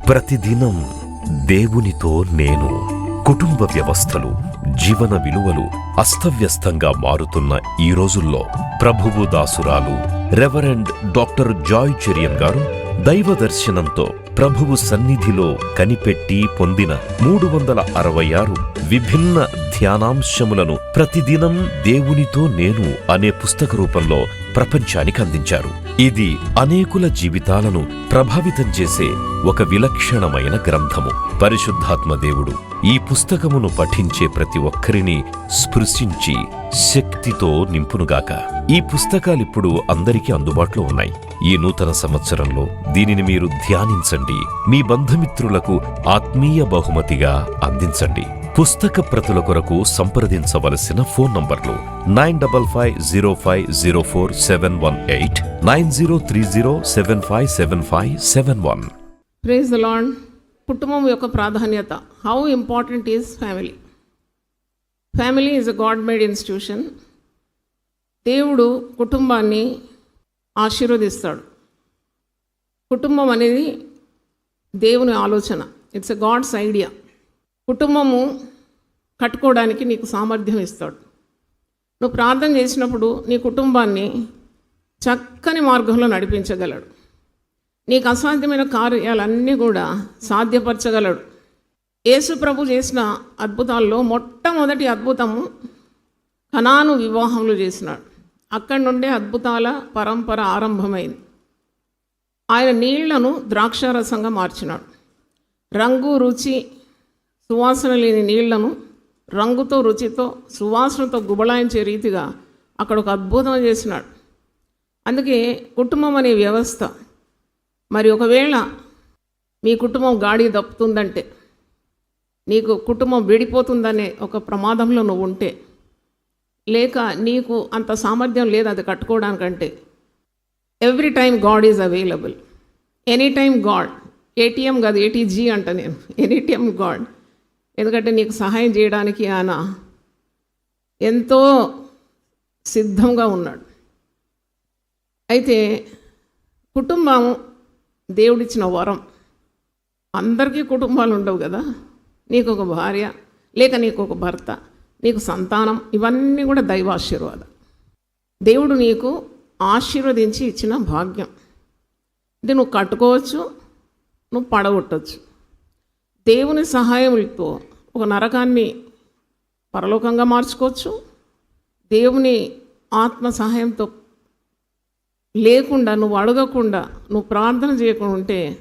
ప్రతిదినం దేవునితో నేను. కుటుంబ వ్యవస్థలు, జీవన విలువలు అస్తవ్యస్తంగా మారుతున్న ఈ రోజుల్లో ప్రభువు దాసురాలు రెవరెండ్ డాక్టర్ జాయ్ చెరియన్ గారు దైవ దర్శనంతో ప్రభువు సన్నిధిలో కనిపెట్టి పొందిన 366 విభిన్న ధ్యానాంశములను ప్రతిదినం దేవునితో నేను అనే పుస్తక రూపంలో ప్రపంచానికి అందించారు. ఇది అనేకుల జీవితాలను ప్రభావితం చేసే ఒక విలక్షణమైన గ్రంథము. పరిశుద్ధాత్మ దేవుడు ఈ పుస్తకమును పఠించే ప్రతి ఒక్కరిని స్పృశించి శక్తితో నింపునుగాక. ఈ పుస్తకాలిప్పుడు అందరికీ అందుబాటులో ఉన్నాయి. ఈ నూతన సంవత్సరంలో దీనిని మీరు ధ్యానించండి, మీ బంధుమిత్రులకు ఆత్మీయ బహుమతిగా అందించండి. పుస్తక ప్రతుల కొరకు సంప్రదించవలసిన ఫోన్ నంబర్లు 9550504718, 9030757571. Praise the lord. కుటుంబం యొక్క ప్రాధాన్యత. How important is family. Family is a God made institution. దేవుడు కుటుంబాన్ని ఆశీర్వదిస్తాడు. కుటుంబం అనేది దేవుని ఆలోచన. It's a God's idea. కుటుంబము కట్టుకోవడానికి నీకు సామర్థ్యం ఇస్తాడు. నువ్వు ప్రార్థన చేసినప్పుడు నీ కుటుంబాన్ని చక్కని మార్గంలో నడిపించగలడు. నీకు అసాధ్యమైన కార్యాలన్నీ కూడా సాధ్యపరచగలడు. యేసు ప్రభు చేసిన అద్భుతాల్లో మొట్టమొదటి అద్భుతము కనాను వివాహంలో చేసినాడు. అక్కడి నుండే అద్భుతాల పరంపర ఆరంభమైంది. ఆయన నీళ్లను ద్రాక్షారసంగా మార్చినాడు. రంగు రుచి సువాసన లేని నీళ్లను రంగుతో రుచితో సువాసనతో గుబళాయించే రీతిగా అక్కడ ఒక అద్భుతం చేసినాడు. అందుకే కుటుంబం అనే వ్యవస్థ. మరి ఒకవేళ మీ కుటుంబం గాడి తప్పుతుందంటే, నీకు కుటుంబం విడిపోతుందనే ఒక ప్రమాదంలో నువ్వు ఉంటే, లేక నీకు అంత సామర్థ్యం లేదు అది కట్టుకోవడానికంటే, every time God is available. Any time God. ATM కాదు, ఏటీజీ అంట నేను. Any time God. ఎందుకంటే నీకు సహాయం చేయడానికి ఆయన ఎంతో సిద్ధంగా ఉన్నాడు. అయితే కుటుంబం దేవుడిచ్చిన వరం. అందరికీ కుటుంబాలు ఉండవు కదా. నీకు ఒక భార్య, లేక నీకు ఒక భర్త, నీకు సంతానం, ఇవన్నీ కూడా దైవాశీర్వాదం. దేవుడు నీకు ఆశీర్వదించి ఇచ్చిన భాగ్యం. ఇది నువ్వు కట్టుకోవచ్చు, నువ్వు పడగొట్టవచ్చు. దేవుని సహాయంతో ఒక నరకాన్ని పరలోకంగా మార్చుకోవచ్చు. దేవుని ఆత్మ సహాయంతో లేకుండా, నువ్వు అడగకుండా, నువ్వు ప్రార్థన చేయకుండా ఉంటే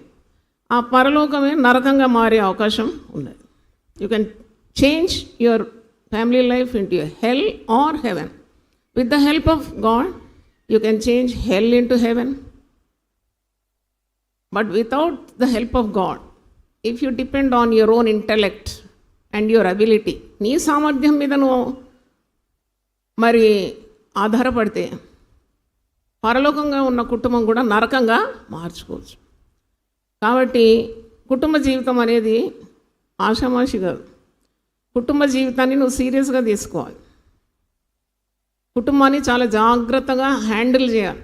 ఆ పరలోకమే నరకంగా మారే అవకాశం ఉన్నది. You can change your family life into hell or heaven. With the help of God you can change hell into heaven. But without the help of God, if you depend on your own intellect and your ability, నీ సామర్థ్యం మీద నువ్వు మరి ఆధారపడితే పరలోకంగా ఉన్న కుటుంబం కూడా నరకంగా మార్చుకోవచ్చు. కాబట్టి కుటుంబ జీవితం అనేది ఆషామాషి కాదు. కుటుంబ జీవితాన్ని నువ్వు సీరియస్గా తీసుకోవాలి. కుటుంబాన్ని చాలా జాగ్రత్తగా హ్యాండిల్ చేయాలి.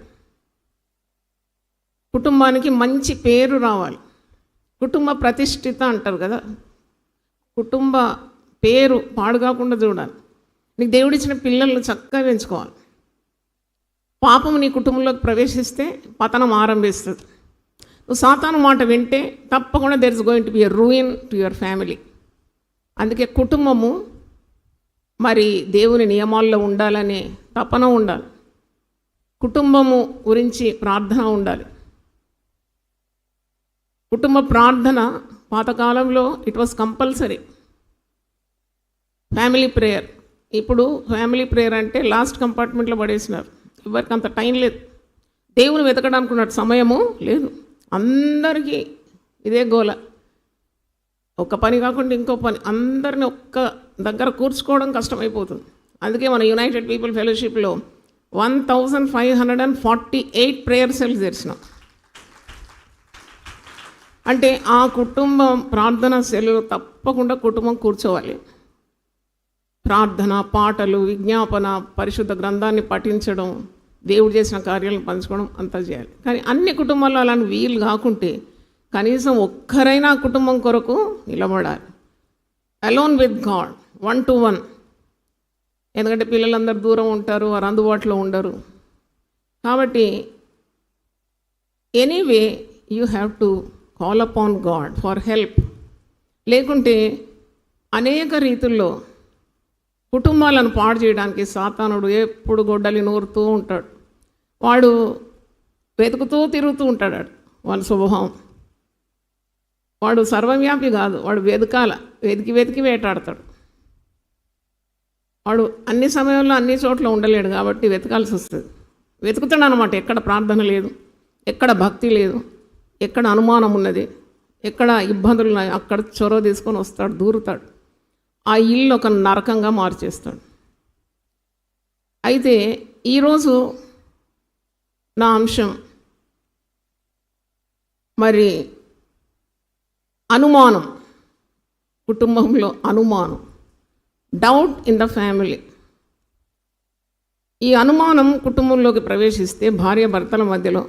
కుటుంబానికి మంచి పేరు రావాలి. కుటుంబ ప్రతిష్ఠిత అంటారు కదా. కుటుంబ పేరు పాడు కాకుండా చూడాలి. నీకు దేవుడిచ్చిన పిల్లలను చక్కగా పెంచుకోవాలి. పాపం నీ కుటుంబంలోకి ప్రవేశిస్తే పతనం ఆరంభిస్తుంది. నువ్వు సాతాను మాట వింటే తప్పకుండా there is going to be a ruin to your family. అందుకే కుటుంబము మరి దేవుని నియమాల్లో ఉండాలనే తపన ఉండాలి. కుటుంబము గురించి ప్రార్థన ఉండాలి. కుటుంబ ప్రార్థన పాతకాలంలో it was compulsory. Family prayer. ఇప్పుడు ఫ్యామిలీ ప్రేయర్ అంటే లాస్ట్ కంపార్ట్మెంట్లో పడేసినారు. ఎవరికి అంత టైం లేదు. దేవుని వెతకడానికి ఉన్నట్టు సమయము లేదు. అందరికీ ఇదే గోల. ఒక పని కాకుండా ఇంకో పని. అందరిని ఒక్క దగ్గర కూర్చుకోవడం కష్టమైపోతుంది. అందుకే మన యునైటెడ్ పీపుల్ ఫెలోషిప్లో 1548 ప్రేయర్ సెల్స్ తెరిచినాం. అంటే ఆ కుటుంబం ప్రార్థన సెల్లులో తప్పకుండా కుటుంబం కూర్చోవాలి. ప్రార్థన, పాటలు, విజ్ఞాపన, పరిశుద్ధ గ్రంథాన్ని పఠించడం, దేవుడు చేసిన కార్యాలను పంచుకోవడం అంతా చేయాలి. కానీ అన్ని కుటుంబాల్లో అలాంటి వీలు కాకుంటే కనీసం ఒక్కరైనా కుటుంబం కొరకు నిలబడాలి. Alone with God, 1-to-1. ఎందుకంటే పిల్లలందరూ దూరం ఉంటారు, వారు అందుబాటులో ఉండరు. కాబట్టి anyway you have to call upon God for help. లేకుంటే అనేక రీతుల్లో కుటుంబాలను పాడు చేయడానికి సాతానుడు ఎప్పుడు గొడ్డలి నూరుతూ ఉంటాడు. వాడు వెతుకుతూ తిరుగుతూ ఉంటాడు. వాడి స్వభావం. వాడు సర్వవ్యాపి కాదు, వాడు వెతికి వేటాడతాడు. వాడు అన్ని సమయంలో అన్ని చోట్ల ఉండలేడు కాబట్టి వెతకాల్సి వస్తుంది. వెతుకుతాడు అనమాట. ఎక్కడ ప్రార్థన లేదు, ఎక్కడ భక్తి లేదు, ఎక్కడ అనుమానం ఉన్నది, ఎక్కడ ఇబ్బందులు ఉన్నాయి, అక్కడ చొరవ తీసుకొని వస్తాడు, దూరుతాడు. ఆ ఇల్లు ఒక నరకంగా మార్చేస్తాడు. అయితే ఈరోజు నా అంశం మరి అనుమానం, కుటుంబంలో అనుమానం, డౌట్ ఇన్ ద ఫ్యామిలీ. ఈ అనుమానం కుటుంబంలోకి ప్రవేశిస్తే భార్యాభర్తల మధ్యలో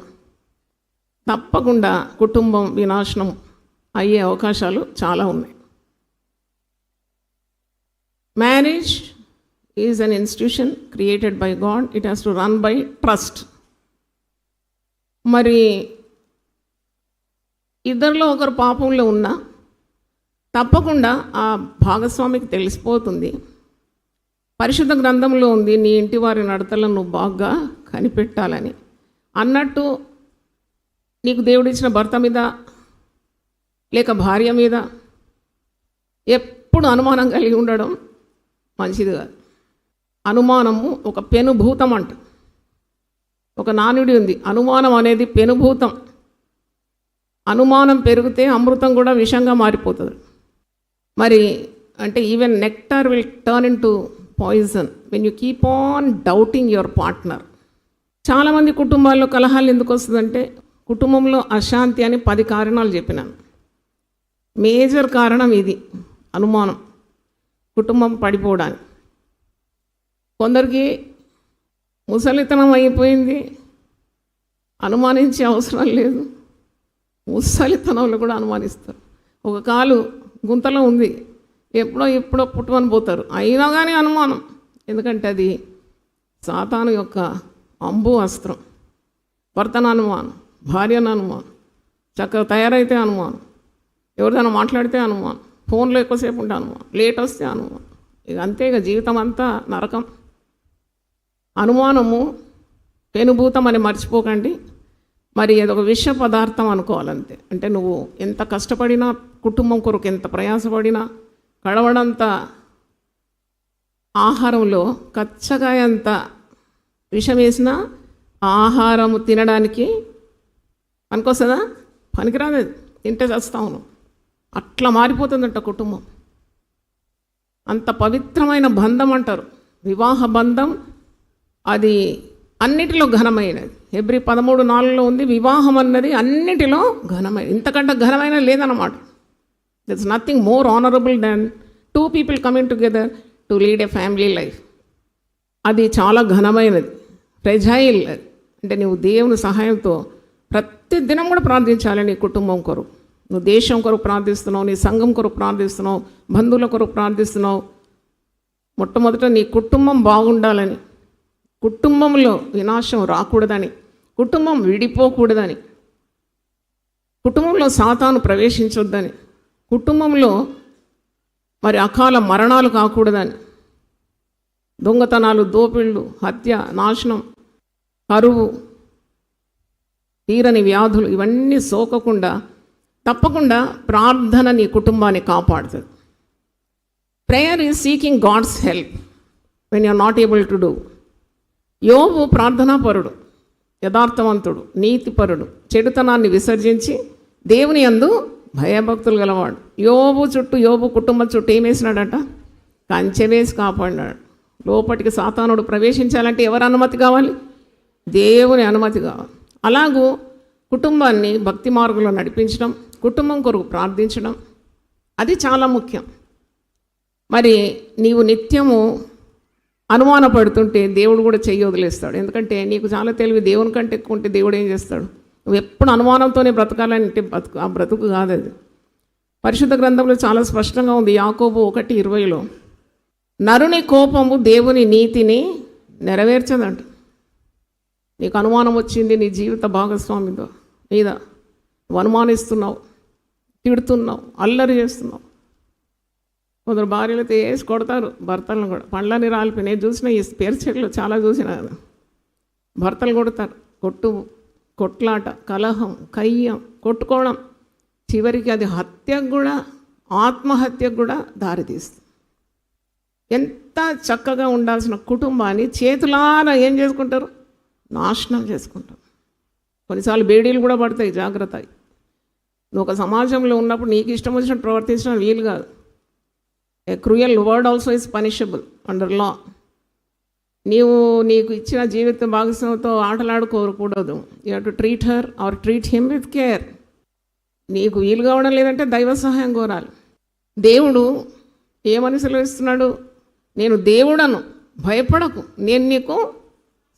తప్పకుండా కుటుంబం వినాశనం అయ్యే అవకాశాలు చాలా ఉన్నాయి. Marriage is an institution created by God. It has to run by trust. మరి ఇద్దరిలో ఒకరు పాపంలో ఉన్నా తప్పకుండా ఆ భాగస్వామికి తెలిసిపోతుంది. పరిశుద్ధ గ్రంథంలో ఉంది, నీ ఇంటి వారి నడతలను నువ్వు బాగా కనిపెట్టాలని. అన్నట్టు నీకు దేవుడిచ్చిన భర్త మీద లేక భార్య మీద ఎప్పుడు అనుమానం కలిగి ఉండడం మంచిది కాదు. అనుమానము ఒక పెనుభూతం అంట. ఒక నానుడి ఉంది, అనుమానం అనేది పెనుభూతం. అనుమానం పెరిగితే అమృతం కూడా విషంగా మారిపోతుంది. మరి అంటే even nectar will turn in to poison when you keep on doubting your partner. చాలామంది కుటుంబాల్లో కలహాలు ఎందుకు వస్తుందంటే కుటుంబంలో అశాంతి అని 10 కారణాలు చెప్పినాను. మేజర్ కారణం ఇది, అనుమానం, కుటుంబం పడిపోవడానికి. కొందరికి ముసలితనం అయిపోయింది, అనుమానించే అవసరం లేదు. ముసలితనంలో కూడా అనుమానిస్తారు. ఒక కాలు గుంతలో ఉంది, ఎప్పుడో పుట్టుకొని పోతారు, అయినా కానీ అనుమానం. ఎందుకంటే అది సాతాను యొక్క అంబు అస్త్రం. భర్తను అనుమానం, భార్యను అనుమానం, చక్కగా తయారైతే అనుమానం, ఎవరిదైనా మాట్లాడితే అనుమానం, ఫోన్లో ఎక్కువసేపు ఉంటే అనుమానం, లేట్ వస్తే అనుమానం. ఇక అంతే, ఇక జీవితం అంతా నరకం. అనుమానము పెనుభూతం అని మర్చిపోకండి. మరి అదొక విష పదార్థం అనుకోవాలంతే. అంటే నువ్వు ఎంత కష్టపడినా, కుటుంబం కొరకు ఎంత ప్రయాసపడినా, కడవడంత ఆహారంలో కచ్చగాయ అంత విషం వేసినా ఆహారం తినడానికి పనికొస్తుందా? పనికిరాదు. తింటే చస్తావును. అట్లా మారిపోతుందంట కుటుంబం. అంత పవిత్రమైన బంధం అంటారు వివాహ బంధం. అది అన్నిటిలో ఘనమైనది. హెబ్రీ 13:4 ఉంది, వివాహం అన్నది అన్నిటిలో ఘనమైనది. ఇంతకంటే ఘనమైన లేదన్నమాట. That's nothing more honourable than 2 people coming together to lead a family life. అది చాలా ఘనమైనది, ఫ్రెజైల్. అంటే నువ్వు దేవుని సహాయంతో ప్రతి దినం కూడా ప్రార్థించాలి. నీ కుటుంబం కొరకు, నువ్వు దేశం కొరకు ప్రార్థిస్తున్నావు, నీ సంఘం కొరకు ప్రార్థిస్తున్నావు, బంధువుల కొరకు ప్రార్థిస్తున్నావు. మొట్టమొదట నీ కుటుంబం బాగుండాలని, కుటుంబంలో వినాశం రాకూడదని, కుటుంబం విడిపోకూడదని, కుటుంబంలో సాతాను ప్రవేశించొద్దని, కుటుంబంలో మరి అకాల మరణాలు కాకూడదని, దొంగతనాలు, దోపిళ్ళు, హత్య, నాశనం, కరువు, తీరని వ్యాధులు ఇవన్నీ సోకకుండా తప్పకుండా ప్రార్థన నీ కుటుంబాన్ని కాపాడుతుంది. Prayer is seeking God's help when you are not able to do. యోబు ప్రార్థనాపరుడు, యథార్థవంతుడు, నీతిపరుడు, చెడుతనాన్ని విసర్జించి దేవుని యందు భయభక్తులు గలవాడు. యోబు కుటుంబం చుట్టూ ఏం వేసినాడట? కంచె వేసి కాపాడినాడు. లోపటికి సాతానుడు ప్రవేశించాలంటే ఎవరి అనుమతి కావాలి? దేవుని అనుమతి కావాలి. అలాగూ కుటుంబాన్ని భక్తి మార్గంలో నడిపించడం, కుటుంబం కొరకు ప్రార్థించడం అది చాలా ముఖ్యం. మరి నీవు నిత్యము అనుమానపడుతుంటే దేవుడు కూడా చెయ్యి వదిలేస్తాడు. ఎందుకంటే నీకు చాలా తెలివి దేవుని కంటే ఎక్కువ ఉంటే దేవుడు ఏం చేస్తాడు? నువ్వు ఎప్పుడు అనుమానంతోనే బ్రతకాలంటే ఆ బ్రతుకు కాదు అది. పరిశుద్ధ గ్రంథంలో చాలా స్పష్టంగా ఉంది. యాకోబు 1:20 నరుని కోపము దేవుని నీతిని నెరవేర్చదంట. నీకు అనుమానం వచ్చింది నీ జీవిత భాగస్వామితో మీద, నువ్వు అనుమానిస్తున్నావు, తిడుతున్నావు, అల్లరి చేస్తున్నావు. కొందరు భార్యలతో వేసి కొడతారు భర్తలను కూడా, పండ్లని రాలిపోయి చూసిన ఈ పేరు చెట్లు చాలా చూసిన కదా. భర్తలు కొడతారు, కొట్లాట, కలహం, కయ్యం, కొట్టుకోవడం, చివరికి అది హత్యకు కూడా, ఆత్మహత్యకు కూడా దారితీస్తుంది. ఎంత చక్కగా ఉండాల్సిన కుటుంబాన్ని చేతులారా ఏం చేసుకుంటారు, నాశనం చేసుకుంటారు. కొన్నిసార్లు బేడీలు కూడా పడతాయి, జాగ్రత్త. నువ్వు ఒక సమాజంలో ఉన్నప్పుడు నీకు ఇష్టం వచ్చినట్టు ప్రవర్తించడం వీలు కాదు. A cruel word also is punishable under law. నీకు ఇచ్చిన జీవిత భాగస్వామితో ఆటలాడుకోకూడదు. You have to treat her or treat him with care. నీకు వీలు కావడం లేదంటే దైవ సహాయం కోరాలి. దేవుడు ఏమని సెలవిస్తున్నాడు, నేను దేవుడను, భయపడకు, నేను నీకు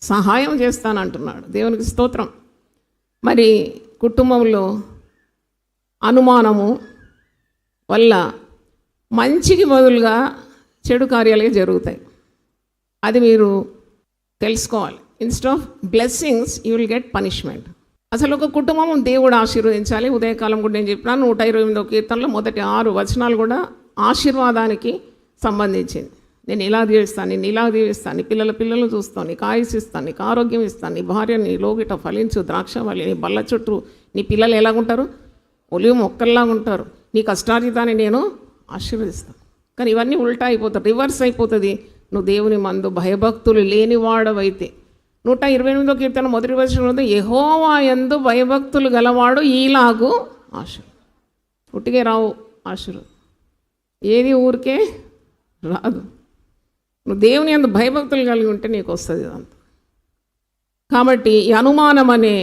సహాయం చేస్తానంటున్నాడు. దేవునికి స్తోత్రం. మరి కుటుంబంలో అనుమానము వల్ల మంచికి బదులుగా చెడు కార్యాలే జరుగుతాయి. అది మీరు తెలుసుకోవాలి. Instead of blessings you will get punishment. అసలు ఒక కుటుంబం దేవుడు ఆశీర్వదించాలి. ఉదయకాలం కూడా నేను చెప్పిన 128వ కీర్తనలో మొదటి 6 వచనాలు కూడా ఆశీర్వాదానికి సంబంధించింది. నేను ఇలా దీవిస్తాను, నేను ఇలా దీవిస్తాను, నీ పిల్లలు చూస్తాను, నీకు ఆయుష్ ఇస్తాను, నీకు ఆరోగ్యం ఇస్తాను, నీ భార్య నీ లోగిట ఫలించు ద్రాక్షవల్లి, నీ బల్ల చుట్టూ నీ పిల్లలు ఎలాగుంటారు, ఒలివ మొక్కల్లాగా ఉంటారు, నీ కష్టార్జితాన్ని నేను ఆశీర్వదిస్తాను. కానీ ఇవన్నీ ఉల్టా అయిపోతాయి, రివర్స్ అయిపోతుంది. నువ్వు దేవుని మందు భయభక్తులు లేనివాడవైతే. 128వ కీర్తన మొదటి వచనంలో యెహోవా యందు భయభక్తులు గలవాడు ఈలాగు ఆశీర్వాదం. ఉట్టిగే రావు ఆశీర్వాదం, ఏది ఊరికే రాదు. నువ్వు దేవుని యందు భయభక్తులు కలిగి ఉంటే నీకు వస్తుంది ఇదంతా. కాబట్టి ఈ అనుమానం అనే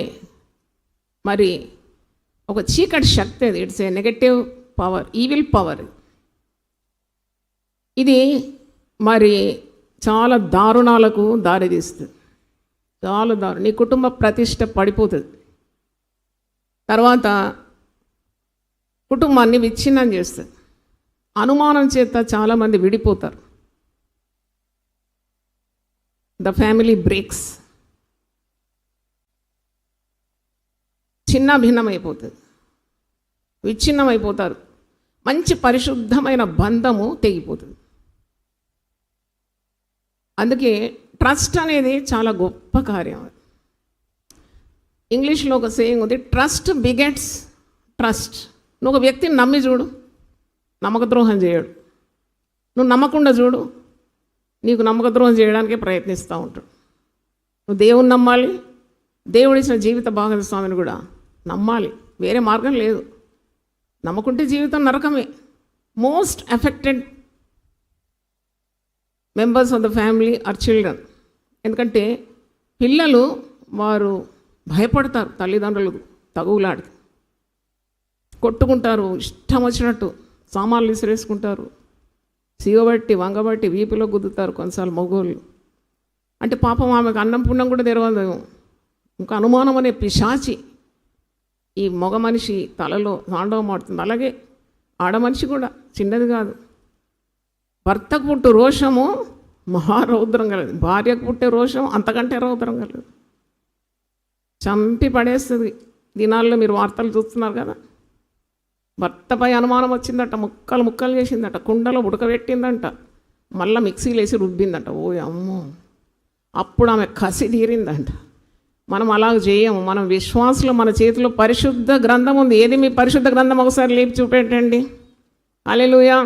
మరి ఒక చీకటి శక్తి, అది it's A negative power, evil power. ఇది మరి చాలా దారుణాలకు దారితీస్తుంది. చాలా దారుణం. నీ కుటుంబ ప్రతిష్ట పడిపోతుంది. తర్వాత కుటుంబాన్ని విచ్ఛిన్నం చేస్తుంది. అనుమానం చేత చాలామంది విడిపోతారు. ద ఫ్యామిలీ బ్రేక్స్, చిన్న భిన్నమైపోతుంది, విచ్ఛిన్నమైపోతారు. మంచి పరిశుద్ధమైన బంధము తెగిపోతుంది. అందుకే ట్రస్ట్ అనేది చాలా గొప్ప కార్యం. ఇంగ్లీష్లో ఒక సేయింగ్ ఉంది, ట్రస్ట్ బిగెట్స్ ట్రస్ట్. నువ్వు ఒక వ్యక్తిని నమ్మి చూడు, నమ్మకద్రోహం చేయడు. నువ్వు నమ్మకుండా చూడు, నీకు నమ్మకద్రోహం చేయడానికే ప్రయత్నిస్తూ ఉంటాడు. నువ్వు దేవుని నమ్మాలి, దేవుడిచ్చిన జీవిత భాగస్వామిని కూడా నమ్మాలి. వేరే మార్గం లేదు. నమ్మకుంటే జీవితం నరకమే. Most affected members of the family are children. ఎందుకంటే పిల్లలు వారు భయపడతారు, తల్లిదండ్రులు తగువులాడితే కొట్టుకుంటారు, ఇష్టం వచ్చినట్టు సామాన్లు విసిరేసుకుంటారు, సిగబట్టి వంగబట్టి వీపులో గుద్దుతారు కొన్నిసార్లు మగోళ్ళు. అంటే పాపం ఆమెకు అన్నం పుణ్యం కూడా తెరవదు. ఇంకా అనుమానం అనే పిశాచి ఈ మగ మనిషి తలలో తాండవం ఆడుతుంది. అలాగే ఆడమనిషి కూడా చిన్నది కాదు. భర్తకు పుట్టు రోషము మహారౌద్రం కలదు, భార్యకు పుట్టే రోషం అంతకంటే రౌద్రం కలదు. చంపి పడేస్తుంది. దినాల్లో మీరు వార్తలు చూస్తున్నారు కదా, భర్తపై అనుమానం వచ్చిందట, ముక్కలు ముక్కలు చేసిందట, కుండలో ఉడకబెట్టిందంట, మళ్ళీ మిక్సీలు వేసి రుబ్బిందట. ఓ అమ్మో, అప్పుడు ఆమె కసి తీరిందంట. మనం అలా చేయము. మనం విశ్వాసులు, మన చేతిలో పరిశుద్ధ గ్రంథం ఉంది. ఏది మీ పరిశుద్ధ గ్రంథం? ఒకసారి లేపి చూపెట్టండి. హల్లెలూయా.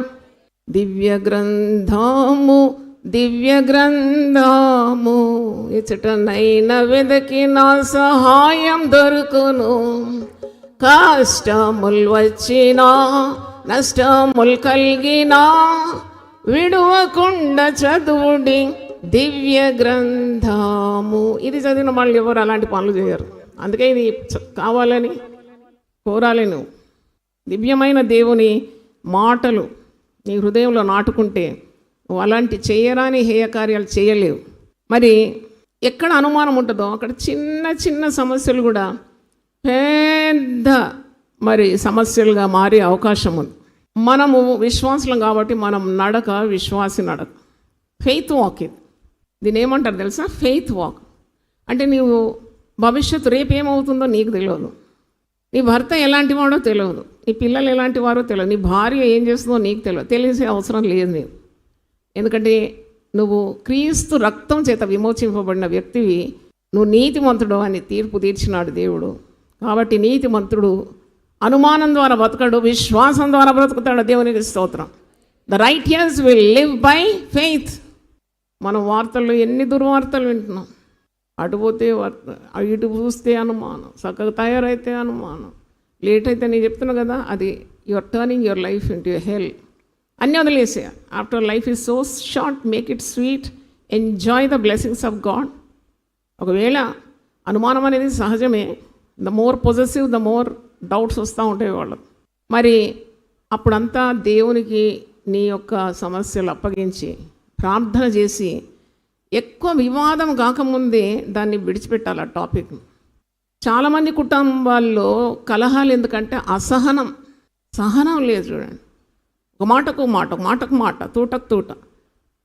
దివ్య గ్రంథము, దివ్య గ్రంథము, ఇచ్చటనైన వెదకిన సహాయం దొరుకును. కష్టములు వచ్చినా నష్టములు కలిగినా విడువకుండా చదువుడి దివ్య గ్రంథము. ఇది చదివిన వాళ్ళు ఎవరు అలాంటి పనులు చేయరు. అందుకే ఇది కావాలని కోరాలి. నువ్వు దివ్యమైన దేవుని మాటలు నీ హృదయంలో నాటుకుంటే నువ్వు అలాంటి చేయరాని హేయ కార్యాలు చేయలేవు. మరి ఎక్కడ అనుమానం ఉంటుందో అక్కడ చిన్న చిన్న సమస్యలు కూడా పెద్ద మరి సమస్యలుగా మారే అవకాశం ఉంది. మనము విశ్వాసులం కాబట్టి మనం నడక విశ్వాసి నడక, ఫెయిత్ వాక్. దీన్ని ఏమంటారు తెలుసా? Faith walk. అంటే నీవు భవిష్యత్తు రేపు ఏమవుతుందో నీకు తెలియదు, నీ భర్త ఎలాంటి వాడో తెలియదు, నీ పిల్లలు ఎలాంటి వారో తెలియదు, నీ భార్య ఏం చేస్తుందో నీకు తెలియదు, తెలిసే అవసరం లేదు నీవు. ఎందుకంటే నువ్వు క్రీస్తు రక్తం చేత విమోచింపబడిన వ్యక్తివి, నువ్వు నీతిమంతుడు అని తీర్పు తీర్చినాడు దేవుడు. కాబట్టి నీతిమంతుడు అనుమానం ద్వారా బ్రతకడు, విశ్వాసం ద్వారా బ్రతుకుతాడు. దేవునికి స్తోత్రం. The righteous will live by faith. మనం వార్తల్లో ఎన్ని దుర్వార్తలు వింటున్నాం. అటుపోతే ఇటు చూస్తే అనుమానం, చక్కగా తయారైతే అనుమానం, లేట్ అయితే నేను చెప్తున్నా కదా, అది your turning your life into your hell. అన్నీ వదిలేసే. After life is so short, make it sweet, enjoy the blessings of God. ఒకవేళ అనుమానం అనేది సహజమే. The more possessive the more doubts వస్తూ ఉంటాయి వాళ్ళు. మరి అప్పుడంతా దేవునికి నీ యొక్క సమస్యలు అప్పగించి ప్రార్థన చేసి ఎక్కువ వివాదం కాకముందే దాన్ని విడిచిపెట్టాలి ఆ టాపిక్. చాలామంది కుటుంబాల్లో కలహాలు ఎందుకంటే సహనం లేదు. చూడండి, ఒక మాటకు మాట, ఒక మాటకు మాట, తూటకు తూట,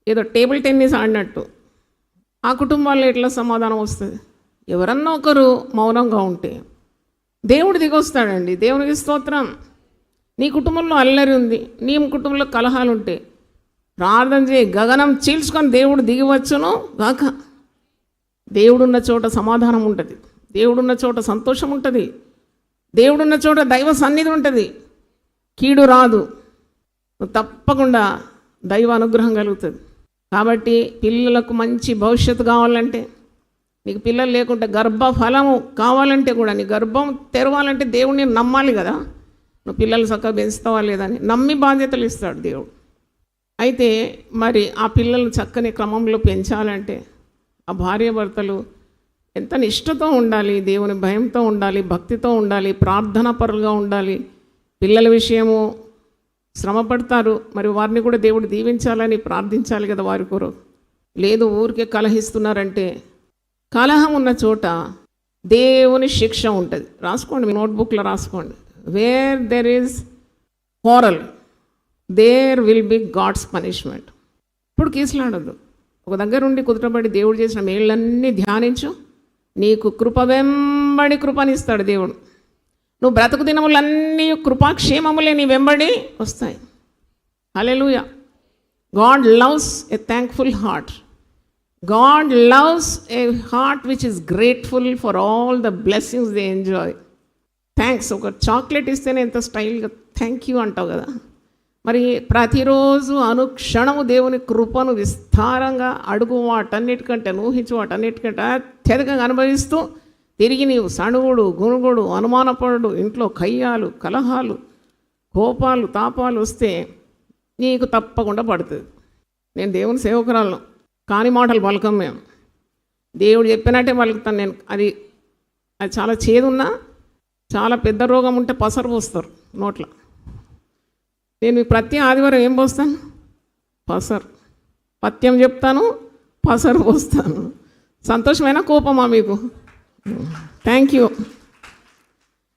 ఏదో టేబుల్ టెన్నిస్ ఆడినట్టు. ఆ కుటుంబాల్లో ఎట్లా సమాధానం వస్తుంది? ఎవరన్నా ఒకరు మౌనంగా ఉంటే దేవుడు దిగొస్తాడండి. దేవునికి స్తోత్రం. నీ కుటుంబంలో అల్లరి ఉంది, నీ కుటుంబంలో కలహాలు ఉంటే ప్రార్థన చేయి, గగనం చీల్చుకొని దేవుడు దిగివచ్చును గాక. దేవుడున్న చోట సమాధానం ఉంటుంది, దేవుడున్న చోట సంతోషం ఉంటుంది, దేవుడున్న చోట దైవ సన్నిధి ఉంటుంది. కీడు రాదు, తప్పకుండా దైవ అనుగ్రహం కలుగుతుంది. కాబట్టి పిల్లలకు మంచి భవిష్యత్తు కావాలంటే, నీకు పిల్లలు లేకుంటే గర్భఫలము కావాలంటే కూడా, నీ గర్భం తెరవాలంటే దేవుడిని నమ్మాలి కదా. నువ్వు పిల్లలు చక్కగా పెంచుతావా లేదని నమ్మి బాధ్యతలు ఇస్తాడు దేవుడు. అయితే మరి ఆ పిల్లలు చక్కని క్రమంలో పెంచాలంటే ఆ భార్యాభర్తలు ఎంత నిష్ఠతో ఉండాలి, దేవుని భయంతో ఉండాలి, భక్తితో ఉండాలి, ప్రార్థనా పరులుగా ఉండాలి. పిల్లల విషయము శ్రమ పడతారు, మరి వారిని కూడా దేవుడు దీవించాలని ప్రార్థించాలి కదా వారి కొరకు. లేదు ఊరికే కలహిస్తున్నారంటే, కలహం ఉన్న చోట దేవుని శిక్ష ఉంటుంది. రాసుకోండి, మీ నోట్బుక్లో రాసుకోండి. Where there is quarrel, there will be God's punishment. ఇప్పుడు కీసులాడద్దు. ఒక దగ్గర ఉండి కుదుటపడి దేవుడు చేసిన మేళ్ళన్నీ ధ్యానించు, నీకు కృప వెంబడి కృపనిస్తాడు దేవుడు. నువ్వు బ్రతుకు దినములన్నీ కృపాక్షేమములే నీ వెంబడి వస్తాయి. Hallelujah. God loves a thankful heart. God loves a heart which is grateful for all the blessings they enjoy. Thanks. ఒక చాక్లెట్ ఇస్తేనే ఎంత స్టైల్గా థ్యాంక్ యూ అంటావు కదా. మరి ప్రతిరోజు అనుక్షణము దేవుని కృపను విస్తారంగా అడుగు, వాటన్నిటికంటే ఊహించు, వాటన్నిటికంటే అత్యధికంగా అనుభవిస్తూ తిరిగి నీవు సణుగుడు, గుణుగుడు, అనుమానపడు, ఇంట్లో కయ్యాలు, కలహాలు, కోపాలు, తాపాలు వస్తే నీకు తప్పకుండా పడుతుంది. నేను దేవుని సేవకురాలను, కాని మాటలు పలకం మేము. దేవుడు చెప్పినట్టే పలుకుతాను నేను. అది చాలా చేదున్నా, చాలా పెద్ద రోగం ఉంటే పసరు పోస్తారు నోట్లో. నేను ప్రతి ఆదివారం ఏం పోస్తాను? పసరు. పత్యం చెప్తాను, పసరు పోస్తాను. సంతోషమైన కోపమా మీకు? Thank you.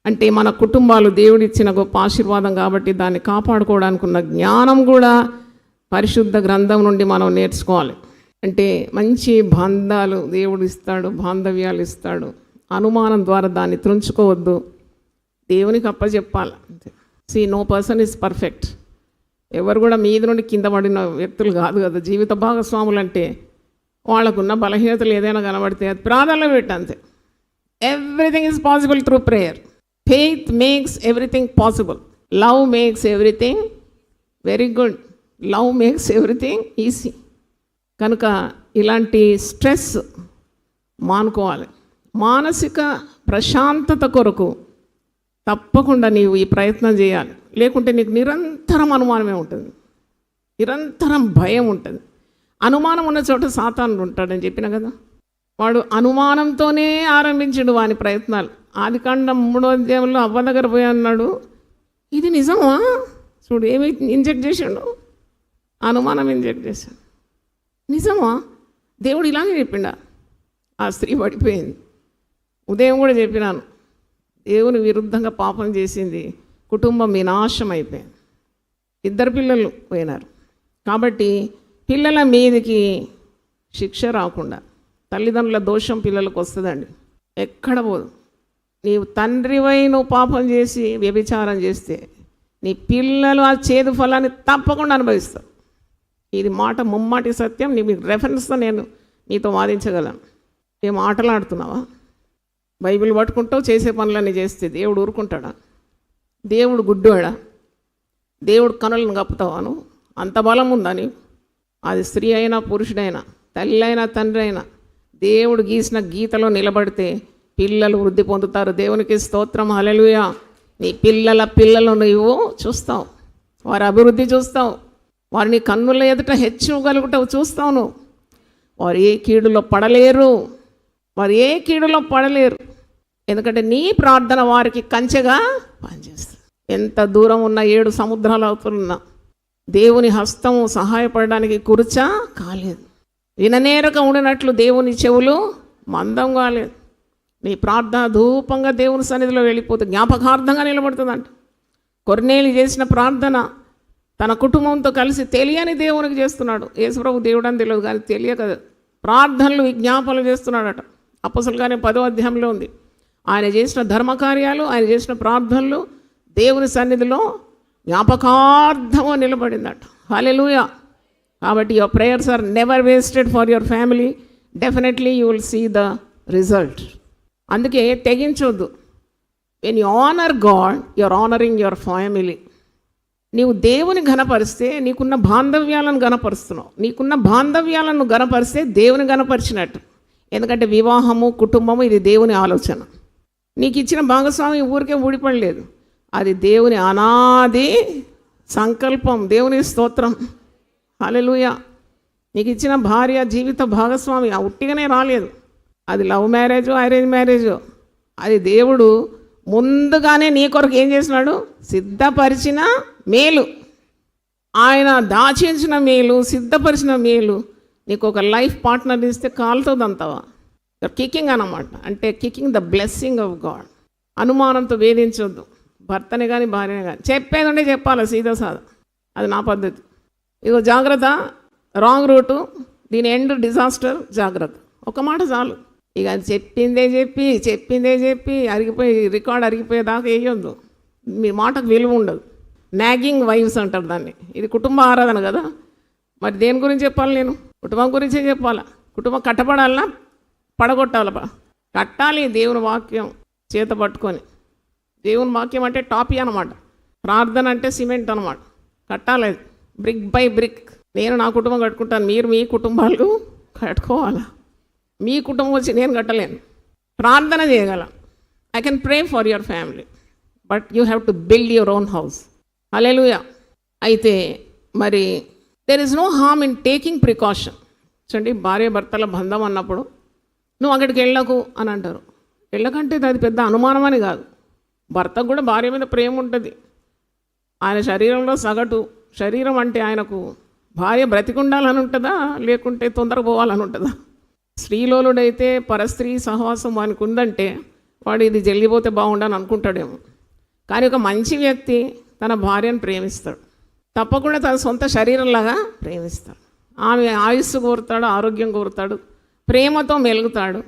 అంటే మన కుటుంబాలు దేవుడిచ్చిన గొప్ప ఆశీర్వాదం కాబట్టి దాన్ని కాపాడుకోవడానికి ఉన్న జ్ఞానం కూడా పరిశుద్ధ గ్రంథం నుండి మనం నేర్చుకోవాలి. అంటే మంచి బంధాలు దేవుడు ఇస్తాడు, బాంధవ్యాలు ఇస్తాడు. అనుమానం ద్వారా దాన్ని త్రుంచుకోవద్దు, దేవునికి అప్పచెప్పాలి. See, no person is perfect. ఎవరు కూడా మీద నుండి కింద పడిన వ్యక్తులు కాదు కదా. జీవిత భాగస్వాములు అంటే వాళ్ళకున్న బలహీనతలు ఏదైనా కనబడితే అది ప్రార్థనలో పెట్టు అంతే. Everything is possible through prayer. Faith makes everything possible. Love makes everything very good. Love makes everything easy. కనుక ఇలాంటి స్ట్రెస్ మానుకోవాలి. మానసిక ప్రశాంతత కొరకు తప్పకుండా నీవు ఈ ప్రయత్నం చేయాలి. లేకుంటే నీకు నిరంతరం అనుమానమే ఉంటుంది, నిరంతరం భయం ఉంటుంది. అనుమానం ఉన్న చోట సాతానుడు ఉంటాడని చెప్పిన కదా. వాడు అనుమానంతోనే ఆరంభించాడు వాని ప్రయత్నాలు. ఆదికాండం 3వ అధ్యాయంలో అవ్వ దగ్గర పోయి అన్నాడు, ఇది నిజమా? చూడు ఏమి ఇంజెక్ట్ చేశాడు, అనుమానం ఇంజెక్ట్ చేశాడు. నిజమా? దేవుడు ఇలాగే చెప్పిండా? ఆ స్త్రీ పడిపోయింది. ఉదయం కూడా చెప్పినాను, దేవుని విరుద్ధంగా పాపం చేసింది, కుటుంబం వినాశం అయిపోయింది. 2 పిల్లలు పోయినారు. కాబట్టి పిల్లల మీదకి శిక్ష రాకుండా, తల్లిదండ్రుల దోషం పిల్లలకు వస్తుందండి, ఎక్కడ పోదు. నీవు తండ్రివై నువ్వు పాపం చేసి వ్యభిచారం చేస్తే నీ పిల్లలు ఆ చేదు ఫలాన్ని తప్పకుండా అనుభవిస్తారు. ఇది మాట ముమ్మాటి సత్యం. మీకు రెఫరెన్స్తో నేను నీతో వాదించగలను. ఏం ఆటలాడుతున్నావా? బైబిల్ పట్టుకుంటావు, చేసే పనులన్నీ చేస్తే దేవుడు ఊరుకుంటాడా? దేవుడు గుడ్డోడా? దేవుడు కనులను కప్పుతావాను? అంత బలం ఉందా నీకు? అది స్త్రీ అయినా పురుషుడైనా, తల్లి అయినా తండ్రి అయినా, దేవుడు గీసిన గీతలో నిలబడితే పిల్లలు వృద్ధి పొందుతారు. దేవునికి స్తోత్రం, హల్లెలూయా. నీ పిల్లలు నువ్వు చూస్తావు, వారి అభివృద్ధి చూస్తావు, వారిని కన్నుల ఎదుట హెచ్చగలుగుతావు చూస్తావు నువ్వు. వారు ఏ కీడులో పడలేరు, ఎందుకంటే నీ ప్రార్థన వారికి కంచెగా పనిచేస్తుంది. ఎంత దూరం ఉన్న 7 సముద్రాలు అవుతున్నా దేవుని హస్తము సహాయపడడానికి కుర్చా కాలేదు. విననేరక ఉండినట్లు దేవుని చెవులు మందం కాలేదు. నీ ప్రార్థన ధూపంగా దేవుని సన్నిధిలో వెళ్ళిపోతే జ్ఞాపకార్థంగా నిలబడుతుందంట. కొర్నేలి చేసిన ప్రార్థన తన కుటుంబంతో కలిసి తెలియని దేవునికి చేస్తున్నాడు. యేసుప్రభు దేవుడు అని తెలియదు, కానీ తెలియక ప్రార్థనలు విజ్ఞాపనలు చేస్తున్నాడట. అపొస్తలుగానే 10వ అధ్యాయంలో ఉంది. ఆయన చేసిన ధర్మకార్యాలు, ఆయన చేసిన ప్రార్థనలు దేవుని సన్నిధిలో జ్ఞాపకార్థంగా నిలబడిందట. హల్లెలూయా. కాబట్టి your prayers are never wasted for your family. Definitely you will see the result. అందుకే తెగించొద్దు. When you honour God, you are honouring your family. నీవు దేవుని ఘనపరిస్తే నీకున్న బాంధవ్యాలను ఘనపరుస్తున్నావు. నీకున్న బాంధవ్యాలను ఘనపరిస్తే దేవుని ఘనపరిచినట్టు. ఎందుకంటే వివాహము, కుటుంబము ఇది దేవుని ఆలోచన. నీకు ఇచ్చిన భాగస్వామి ఊరికే ఊడిపడలేదు, అది దేవుని అనాది సంకల్పం. దేవుని స్తోత్రం, హల్లెలూయా. నీకు ఇచ్చిన భార్య, జీవిత భాగస్వామి ఉట్టిగానే రాలేదు. అది లవ్ మ్యారేజో అరేంజ్ మ్యారేజో, అది దేవుడు ముందుగానే నీ కొరకు ఏం చేసినాడు? సిద్ధపరిచిన మేలు. ఆయన దాచించిన మేలు, సిద్ధపరిచిన మేలు. నీకు ఒక లైఫ్ పార్ట్నర్ ఇస్తే కాలుతుంది అంతవా. కికింగ్ అన్నమాట. అంటే kicking the blessing of God. అనుమానంతో వేధించొద్దు భర్తని కానీ భార్యని కానీ. చెప్పేది ఉంటే చెప్పాలి సీదా సాదా. అది నా పద్ధతి. ఇగో జాగ్రత్త, రాంగ్ రూటు, దీని ఎండ్ డిజాస్టర్. జాగ్రత్త, ఒక మాట చాలు. ఇక చెప్పిందే చెప్పి రికార్డ్ అరిగిపోయేదాకా వేయొద్దు. మీ మాటకు విలువ ఉండదు. నాగింగ్ వైవ్స్ అంటారు దాన్ని. ఇది కుటుంబ ఆరాధన కదా, మరి దేని గురించి చెప్పాలి? నేను కుటుంబం గురించే చెప్పాలా? కుటుంబం కట్టబడాలన్నా పడగొట్టాలా? కట్టాలి. దేవుని వాక్యం చేత పట్టుకొని. దేవుని వాక్యం అంటే టాపీ అనమాట. ప్రార్థన అంటే సిమెంట్ అనమాట. కట్టాలి బ్రిక్ బై బ్రిక్. నేను నా కుటుంబం కట్టుకుంటాను, మీరు మీ కుటుంబాలు కట్టుకోవాలా? మీ కుటుంబం వచ్చి నేను కట్టలేను. ప్రార్థన చేయగల. I can pray for your family, but you have to build your own house. Hallelujah. అయితే మరి there is no harm in taking precaution. చూడండి, భార్య భర్తల బంధం అన్నప్పుడు నువ్వు అక్కడికి వెళ్ళకు అని అంటారు. వెళ్ళకంటే అది పెద్ద అనుమానం అని కాదు. భర్తకు కూడా భార్య మీద ప్రేమ ఉంటుంది. ఆయన శరీరంలో సగటు శరీరం అంటే ఆయనకు భార్య బ్రతికుండాలని ఉంటుందా, లేకుంటే తొందరగా పోవాలని ఉంటుందా? స్త్రీలోలుడైతే పరస్త్రీ సహవాసం వానికి ఉందంటే వాడు ఇది జల్లిపోతే బాగుండని అనుకుంటాడేమో. కానీ ఒక మంచి వ్యక్తి తన భార్యను ప్రేమిస్తాడు, తప్పకుండా తన సొంత శరీరంలాగా ప్రేమిస్తాడు. ఆమె ఆయుస్సు కోరుతాడు, ఆరోగ్యం కోరుతాడు, ప్రేమతో మెలుగుతాడు.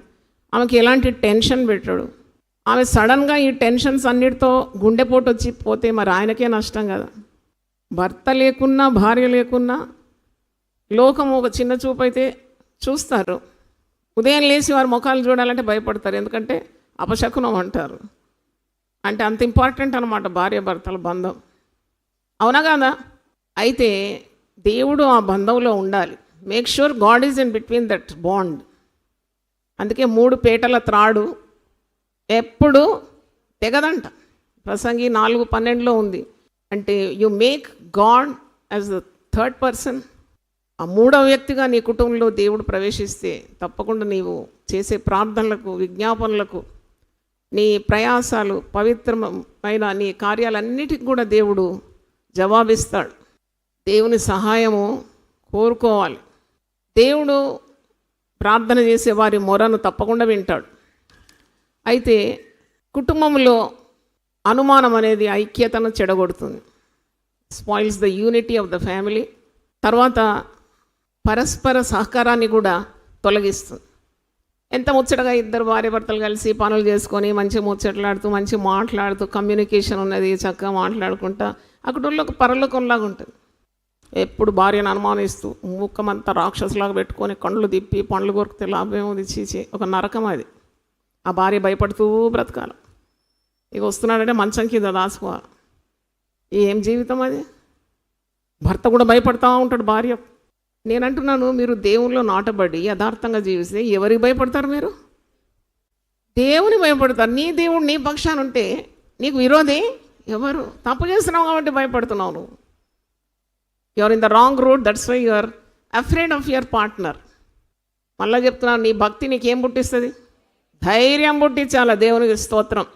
ఆమెకి ఎలాంటి టెన్షన్ పెట్టాడు. ఆమె సడన్గా ఈ టెన్షన్స్ అన్నిటితో గుండెపోటు వచ్చి పోతే మరి ఆయనకే నష్టం కదా. భర్త లేకున్నా భార్య లేకున్నా లోకం ఒక చిన్న చూపు అయితే చూస్తారు. ఉదయం లేచి వారి ముఖాలు చూడాలంటే భయపడతారు, ఎందుకంటే అపశకునం అంటారు. అంటే అంత ఇంపార్టెంట్ అనమాట భార్య భర్తల బంధం. అవునా కదా? అయితే దేవుడు ఆ బంధంలో ఉండాలి. Make sure God is in between that bond. అందుకే 3 పేటల త్రాడు ఎప్పుడు తెగదంట. ప్రసంగి 4:12లో ఉంది. అంటే you make God as the third person. ఆ 3వ వ్యక్తిగా నీ కుటుంబంలో దేవుడు ప్రవేశిస్తే తప్పకుండా నీవు చేసే ప్రార్థనలకు, విజ్ఞాపనలకు, నీ ప్రయాసాలు, పవిత్రమైన నీ కార్యాలన్నిటికీ కూడా దేవుడు జవాబిస్తాడు. దేవుని సహాయము కోరుకోవాలి. దేవుడు ప్రార్థన చేసే వారి మొరను తప్పకుండా వింటాడు. అయితే కుటుంబంలో అనుమానం అనేది ఐక్యతను చెడగొడుతుంది. Spoils the unity of the family. తర్వాత పరస్పర సహకారాన్ని కూడా తొలగిస్తుంది. ఎంత ముచ్చటగా ఇద్దరు భార్యాభర్తలు కలిసి పనులు చేసుకొని మంచిగా ముచ్చట్లాడుతూ మంచిగా మాట్లాడుతూ కమ్యూనికేషన్ ఉన్నది, చక్కగా మాట్లాడుకుంటా అక్కడ ఒక పరలోకంలాగా ఉంటుంది. ఎప్పుడు భార్యను అనుమానిస్తూ ముఖమంతా రాక్షసులాగా పెట్టుకొని కండ్లు తిప్పి పండ్లు కొరికితే లాభం ఉంది, చీచి ఒక నరకం అది. ఆ భార్య భయపడుతూ బ్రతకాలి. ఇక వస్తున్నాడంటే మంచం కింద దాచుకోవాలి. ఏం జీవితం అది? భర్త కూడా భయపడతా ఉంటాడు భార్య. నేనంటున్నాను, మీరు దేవునిలో నాటబడి యథార్థంగా జీవిస్తే ఎవరికి భయపడతారు? మీరు దేవుని భయపడతారు. నీ దేవుడు నీ పక్షాన ఉంటే నీకు విరోధి ఎవరు? తప్పు చేస్తున్నావు కాబట్టి భయపడుతున్నావు నువ్వు. You're in the wrong route, that's why you're afraid of your partner. మళ్ళీ చెప్తున్నాను, నీ భక్తి నీకేం పుట్టిస్తుంది? ధైర్యం పుట్టించాల. దేవునికి స్తోత్రం.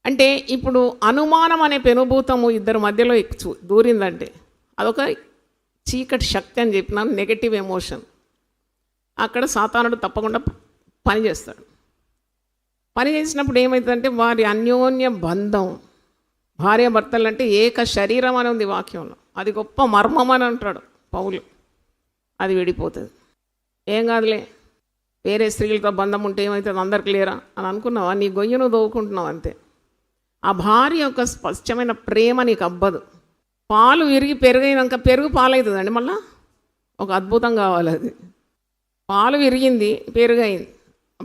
అంటే ఇప్పుడు అనుమానం అనే పెనుభూతము ఇద్దరి మధ్యలో దూరిందంటే అదొక చీకటి శక్తి అని చెప్పినాను, నెగటివ్ ఎమోషన్. అక్కడ సాతానుడు తప్పకుండా పనిచేస్తాడు. పని చేసినప్పుడు ఏమవుతుందంటే వారి అన్యోన్య బంధం, భార్యాభర్తలు అంటే ఏక శరీరం అని ఉంది వాక్యంలో. అది గొప్ప మర్మం అని అంటాడు పౌలు. అది విడిపోతుంది. ఏం కాదులే, వేరే స్త్రీలతో బంధం ఉంటే ఏమవుతుంది, అందరికి లేరా అని అనుకున్నావా? నీ గొయ్యను దోవుకుంటున్నావు అంతే. ఆ భార్య యొక్క స్పష్టమైన ప్రేమ నీకు అబ్బదు. పాలు విరిగి పెరుగైనాక పెరుగు పాలవుతుందండి. మళ్ళీ ఒక అద్భుతం కావాలి. అది పాలు విరిగింది, పెరుగు అయింది.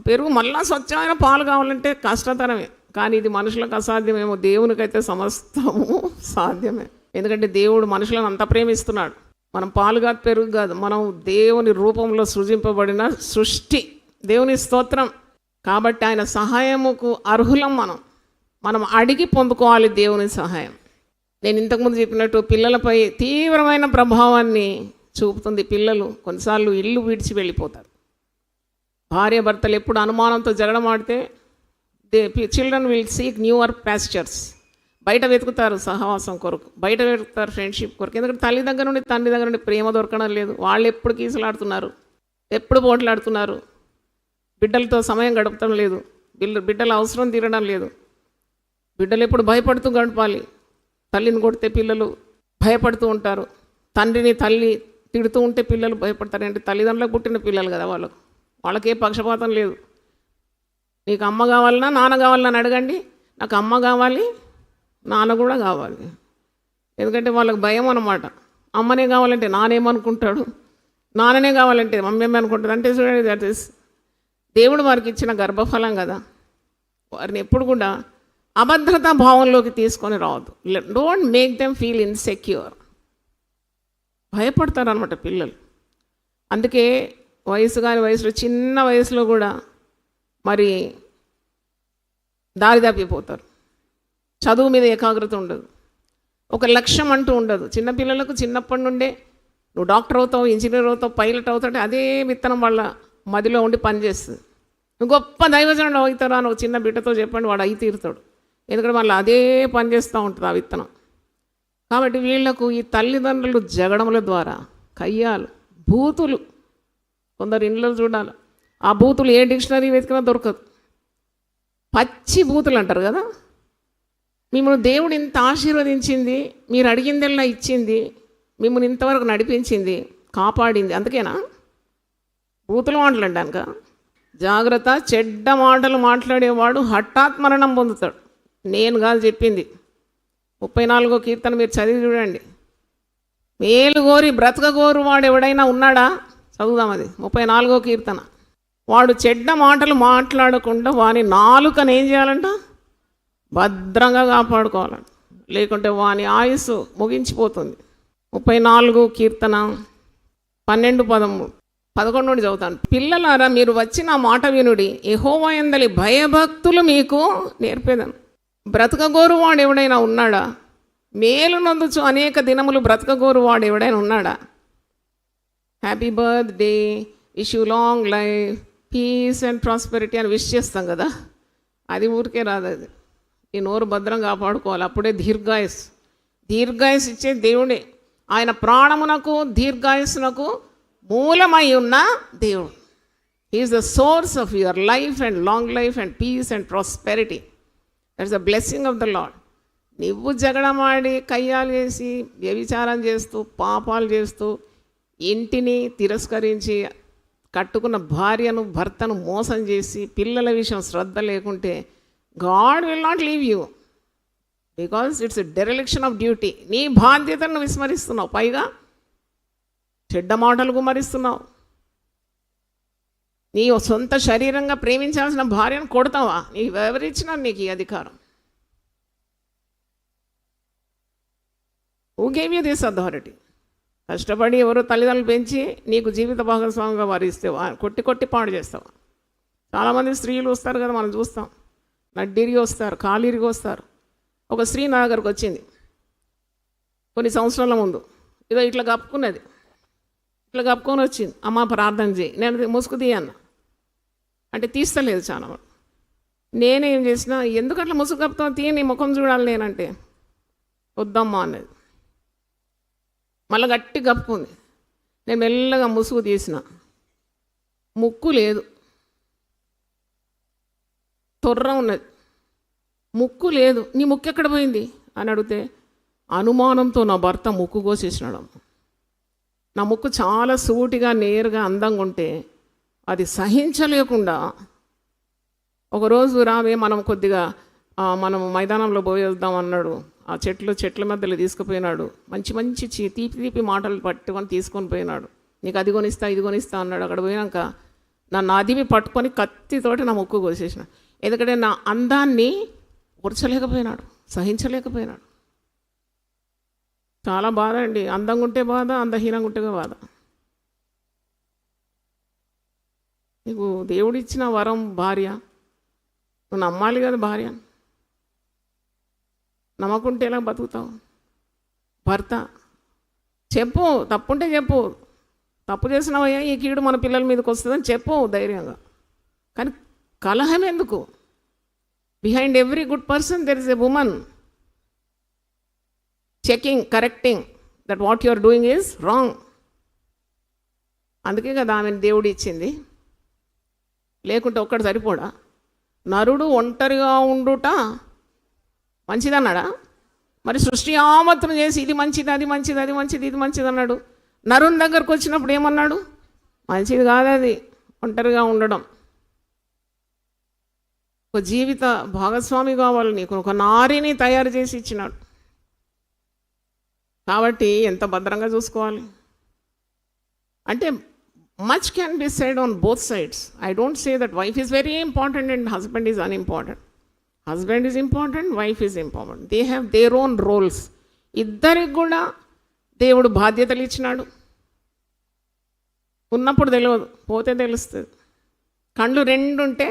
పెరుగు మళ్ళీ స్వచ్ఛమైన పాలు కావాలంటే కష్టతరమే. కానీ ఇది మనుషులకు అసాధ్యమేమో, దేవునికైతే సమస్తము సాధ్యమే. ఎందుకంటే దేవుడు మనుషులను అంత ప్రేమిస్తున్నాడు. మనం పాలు కాదు, పెరుగు కాదు, మనం దేవుని రూపంలో సృజింపబడిన సృష్టి. దేవుని స్తోత్రం. కాబట్టి ఆయన సహాయముకు అర్హులం. మనం అడిగి పొందుకోవాలి దేవుని సహాయం. నేను ఇంతకుముందు చెప్పినట్టు పిల్లలపై తీవ్రమైన ప్రభావాన్ని చూపుతుంది. పిల్లలు కొన్నిసార్లు ఇల్లు విడిచి వెళ్ళిపోతారు. భార్యాభర్తలు ఎప్పుడు అనుమానంతో జగడమాడితే children will seek newer pastures. బయట వెతుకుతారు సహవాసం కొరకు, బయట వెతుకుతారు ఫ్రెండ్షిప్ కొరకు. ఎందుకంటే తల్లి దగ్గర నుండి తండ్రి దగ్గర నుండి ప్రేమ దొరకడం లేదు. వాళ్ళు ఎప్పుడు కీసులాడుతున్నారు, ఎప్పుడు పోట్లాడుతున్నారు, బిడ్డలతో సమయం గడపడం లేదు, బిడ్డల అవసరం తీరడం లేదు. బిడ్డలు ఎప్పుడు భయపడుతూ గడపాలి. తల్లిని కొడితే పిల్లలు భయపడుతూ ఉంటారు. తండ్రిని తల్లి తిడుతూ ఉంటే పిల్లలు భయపడతారు. అంటే తల్లిదండ్రులకు పుట్టిన పిల్లలు కదా, వాళ్ళకే పక్షపాతం లేదు. నీకు అమ్మ కావాలన్నా నాన్న కావాలన్నా అని అడగండి. నాకు అమ్మ కావాలి, నాన్న కూడా కావాలి. ఎందుకంటే వాళ్ళకి భయం అన్నమాట. అమ్మనే కావాలంటే నానేమనుకుంటాడు, నాన్ననే కావాలంటే మమ్మీ ఏమనుకుంటుంది. అంటే చూడండి, దట్ ఈస్ దేవుడు వారికి ఇచ్చిన గర్భఫలం కదా. వారిని ఎప్పుడు కూడా అభద్రతా భావంలోకి తీసుకొని రావద్దు. Don't make them feel insecure. భయపడతారు అనమాట పిల్లలు. అందుకే వయసులో చిన్న వయసులో కూడా మరి దారి తప్పిపోతారు. చదువు మీద ఏకాగ్రత ఉండదు, ఒక లక్ష్యం అంటూ ఉండదు. చిన్నపిల్లలకు చిన్నప్పటి నుండే నువ్వు డాక్టర్ అవుతావు, ఇంజనీర్ అవుతావు, పైలట్ అవుతావు, అదే విత్తనం వాళ్ళ మదిలో ఉండి పనిచేస్తుంది. నువ్వు గొప్ప దైవజనుడు అవుతారా అని ఒక చిన్న బిడ్డతో చెప్పండి, వాడు అయి తీరుతాడు. ఎందుకంటే వాళ్ళు అదే పనిచేస్తూ ఉంటుంది ఆ విత్తనం. కాబట్టి వీళ్లకు ఈ తల్లిదండ్రులు జగడముల ద్వారా కయ్యాలు, బూతులు, కొందరు ఇంట్లో చూడాలి, ఆ బూతులు ఏ డిక్షనరీ వెతికినా దొరకదు. పచ్చి బూతులు అంటారు కదా. మిమ్మల్ని దేవుడు ఇంత ఆశీర్వదించింది, మీరు అడిగిందల్లా ఇచ్చింది, మిమ్మల్ని ఇంతవరకు నడిపించింది, కాపాడింది, అందుకేనా బూతులు మాటలంటానుక? జాగ్రత్త. చెడ్డ మాటలు మాట్లాడేవాడు హఠాత్ మరణం పొందుతాడు. నేను కాదు చెప్పింది. 34వ కీర్తన మీరు చదివి చూడండి. మేలు కోరి బ్రతకగోరు వాడు ఎవడైనా ఉన్నాడా? చదువుదాం అది 34వ కీర్తన. వాడు చెడ్డ మాటలు మాట్లాడకుండా వాని నాలుకను ఏం చేయాలంట? భద్రంగా కాపాడుకోవాలంట. లేకుంటే వాని ఆయుస్సు ముగించిపోతుంది. 34వ కీర్తన 12, 13 నుండి చదువుతాను. పిల్లలారా, మీరు వచ్చి నా మాట వినుడి, యెహోవా యందలి భయభక్తులు మీకు నేర్పేదను. బ్రతకగోరు వాడు ఎవడైనా ఉన్నాడా? మేలు నొందుచు అనేక దినములు బ్రతకగోరు వాడు ఎవడైనా ఉన్నాడా? Happy birthday, wish you long life, peace and prosperity అని విష్ చేస్తాం కదా, అది ఊరికే రాదు. అది ఈ నోరు భద్రంగా కాపాడుకోవాలి. అప్పుడే దీర్ఘాయుస్ ఇచ్చే దేవుడే. ఆయన ప్రాణమునకు దీర్ఘాయుస్సునకు మూలమై ఉన్న దేవుడు. He is the source of your life and long life and peace and prosperity. That's the blessing of the lord. నువ్వు జగడమాడి కయ్యాలు చేసి వ్యభిచారం చేస్తూ పాపాలు చేస్తూ ఇంటిని తిరస్కరించి కట్టుకున్న భార్యను భర్తను మోసం చేసి పిల్లల విషయం శ్రద్ధ లేకుంటే God will not leave you, because it's a dereliction of duty. నీ బాధ్యతను విస్మరిస్తున్నావు, పైగా చెడ్డ మాటలు గుమ్మరిస్తున్నావు. నీ సొంత శరీరంగా ప్రేమించాల్సిన భార్యను కొడతావా? నీకు ఎవరిచ్చినా నీకు ఈ అధికారం? Who gave you this authority? కష్టపడి ఎవరో తల్లిదండ్రులు పెంచి నీకు జీవిత భాగస్వామిగా వారిస్తే కొట్టి కొట్టి పాడు చేస్తావా? చాలామంది స్త్రీలు వస్తారు కదా, మనం చూస్తాం, నడ్డిరిగి వస్తారు, కాలిరిగి వస్తారు. ఒక స్త్రీ నా దగ్గరకు వచ్చింది కొన్ని సంవత్సరాల ముందు. ఇదో ఇట్లా కప్పుకున్నది, ఇట్లా కప్పుకొని వచ్చింది. అమ్మ ప్రార్థన చేయి, నేను ముసుగు తీయన్నా అంటే తీస్తలేదు. చాలా నేనేం చేసిన, ఎందుకు అట్లా ముసుగు కప్పుతావు, తీయ నీ ముఖం చూడాలి నేనంటే వద్దమ్మా అన్నది. మళ్ళీ గట్టి కప్పుకుంది. నేను మెల్లగా ముసుగు తీసిన, ముక్కు లేదు, తొర్ర ఉన్నది, ముక్కు లేదు. నీ ముక్కు ఎక్కడ పోయింది అని అడిగితే అనుమానంతో నా భర్త ముక్కు కోసేసినాడు. నా ముక్కు చాలా సూటిగా నేరుగా అందంగా ఉంటే అది సహించలేకుండా ఒకరోజు రావే మనం కొద్దిగా మనం మైదానంలో పోయేద్దాం అన్నాడు. ఆ చెట్ల మధ్యలో తీసుకుపోయినాడు. మంచి మంచి తీపి తీపి మాటలు పట్టుకొని తీసుకొని పోయినాడు. నీకు అది కొనిస్తా ఇది కొనిస్తా అన్నాడు. అక్కడ పోయినాక నన్ను అదివి పట్టుకొని కత్తితోటి నా ముక్కు కోసేసిన. ఎందుకంటే నా అందాన్ని కూర్చోలేకపోయినాడు, సహించలేకపోయినాడు. చాలా బాధ అండి. అందంగా ఉంటే బాధ, అందహీనంగా ఉంటే బాధ. నీకు దేవుడిచ్చిన వరం భార్య, నువ్వు నమ్మాలి కదా భార్య. నమ్మకుంటే ఎలా బతుకుతావు? భర్త చెప్పు, తప్పుంటే చెప్పు, తప్పు చేసినావయ్యా ఈ కీడు మన పిల్లల మీదకి వస్తుందని చెప్పు ధైర్యంగా. కానీ కలహం ఎందుకు? Behind every good person there is a woman checking, correcting that what you are doing is wrong. అందుకే కదా ఆమెను దేవుడు ఇచ్చింది. లేకుంటే ఒక్కడు సరిపోడా? నరుడు ఒంటరిగా ఉండుట మంచిదన్నాడా? మరి సృష్టి ఆమత్రం చేసి ఇది మంచిది అది మంచిది అది మంచిది ఇది మంచిది అన్నాడు. నరుని దగ్గరకు వచ్చినప్పుడు ఏమన్నాడు? మంచిది కాదు అది ఒంటరిగా ఉండడం. ఒక జీవిత భాగస్వామి కావాలి నీకు, ఒక నారిని తయారు చేసి ఇచ్చినాడు. కాబట్టి ఎంత భద్రంగా చూసుకోవాలి అంటే much can be said on both sides. I don't say that wife is very important and husband is unimportant. Husband is important, wife is important. They have their own roles. ఇద్దరికి కూడా దేవుడు బాధ్యతలు ఇచ్చినాడు. ఉన్నప్పుడు తెలియదు, పోతే తెలుస్తుంది. కళ్ళు రెండు ఉంటే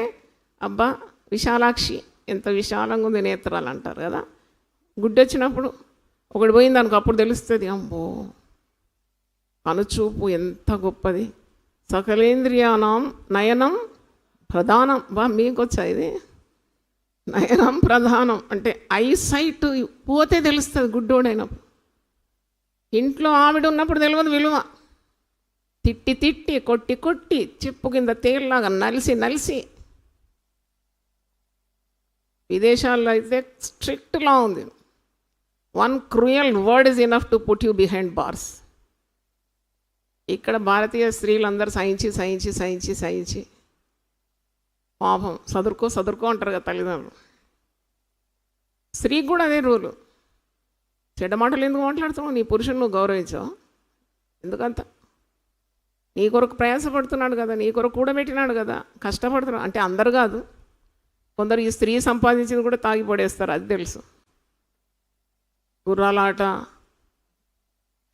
అబ్బా విశాలాక్షి ఎంత విశాలంగా ఉంది నేత్రాలు అంటారు కదా. గుడ్డి వచ్చినప్పుడు ఒకటి పోయింది అనుకో, అప్పుడు తెలుస్తుంది అమ్మో కనుచూపు ఎంత గొప్పది. సకలేంద్రియానం నయనం ప్రధానం. బా మీకు వచ్చా ఇది? నయనం ప్రధానం అంటే ఐసైట్ పోతే తెలుస్తుంది గుడ్డోడైనప్పుడు. ఇంట్లో ఆవిడ ఉన్నప్పుడు తెలియదు విలువ. తిట్టి తిట్టి కొట్టి కొట్టి చెప్పు కింద తేలిలాగా నలిసి నలిసి. విదేశాల్లో అయితే స్ట్రిక్ట్ లా ఉంది. One cruel word is enough to put you behind bars. ఇక్కడ భారతీయ స్త్రీలందరూ సహించి సహించి సహించి సహించి పాపం చదువుకో అంటారు కదా తల్లిదండ్రులు. స్త్రీకి కూడా అదే రూలు. చెడ్డ మాటలు ఎందుకు మాట్లాడుతున్నావు? నీ పురుషుని నువ్వు గౌరవించావు ఎందుకంత? నీ కొరకు ప్రయాసపడుతున్నాడు కదా, నీ కొరకు కూడబెట్టినాడు కదా, కష్టపడుతున్నాడు. అంటే అందరు కాదు, కొందరు ఈ స్త్రీ సంపాదించింది కూడా తాగి పడేస్తారు, అది తెలుసు. గుర్రాలాట.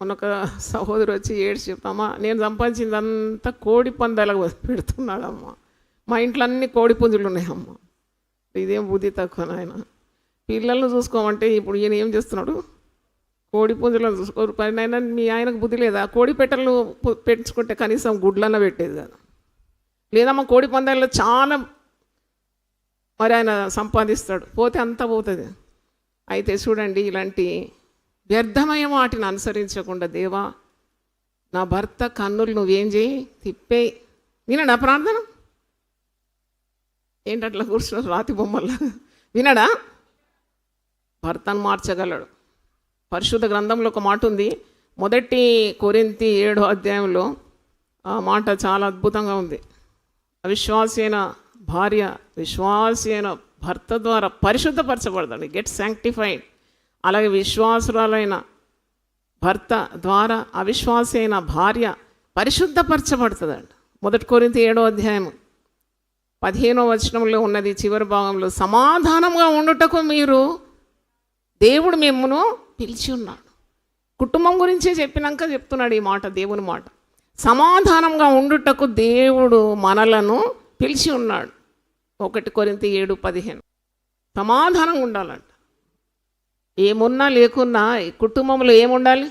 మొన్నొక సహోదరు వచ్చి ఏడ్చి చెప్తామా నేను సంపాదించిందంతా కోడి పందాలకు పెడుతున్నాడమ్మా, మా ఇంట్లో అన్ని కోడి పుంజులు ఉన్నాయమ్మా. ఇదేం బుద్ధి తక్కువ నాయన. పిల్లలను చూసుకోమంటే ఇప్పుడు ఈయన ఏం చేస్తున్నాడు? కోడి పుంజులను చూసుకోరు. పైన మీ ఆయనకు బుద్ధి లేదా? కోడి పెట్టలను పెంచుకుంటే కనీసం గుడ్లన్న పెట్టేది కదా. లేదమ్మా కోడి పందాల్లో చాలా మరి ఆయన సంపాదిస్తాడు, పోతే అంతా పోతుంది. అయితే చూడండి, ఇలాంటి వ్యర్థమయ వాటిని అనుసరించకుండా దేవా నా భర్త కన్నులు నువ్వేం చేయి తిప్పే. వినడా ప్రార్థన? ఏంటి అట్లా కూర్చున్నారు రాతి బొమ్మల్లా? వినడా? భర్తను మార్చగలడు. పరిశుద్ధ గ్రంథంలో ఒక మాట ఉంది, 1 కొరింథీ 7వ అధ్యాయంలో. ఆ మాట చాలా అద్భుతంగా ఉంది. అవిశ్వాసి అయిన భార్య విశ్వాసి అయిన భర్త ద్వారా పరిశుద్ధపరచబడతాడు, గెట్ శాంక్టిఫైడ్. అలాగే విశ్వాసురాలైన భర్త ద్వారా అవిశ్వాసి అయిన భార్య పరిశుద్ధపరచబడుతుందండి. 1 కొరింథీ 7వ అధ్యాయం 15వ వచనంలో ఉన్నది, చివరి భాగంలో, సమాధానంగా ఉండుటకు మీరు దేవుడు మిమ్మును పిలిచి ఉన్నాడు. కుటుంబం గురించే చెప్పినాక చెప్తున్నాడు ఈ మాట, దేవుని మాట. సమాధానంగా ఉండుటకు దేవుడు మనలను పిలిచి ఉన్నాడు. 1 కొరింథీ 7:15. సమాధానంగా ఉండాలంట. ఏమున్నా లేకున్నా కుటుంబంలో ఏముండాలి?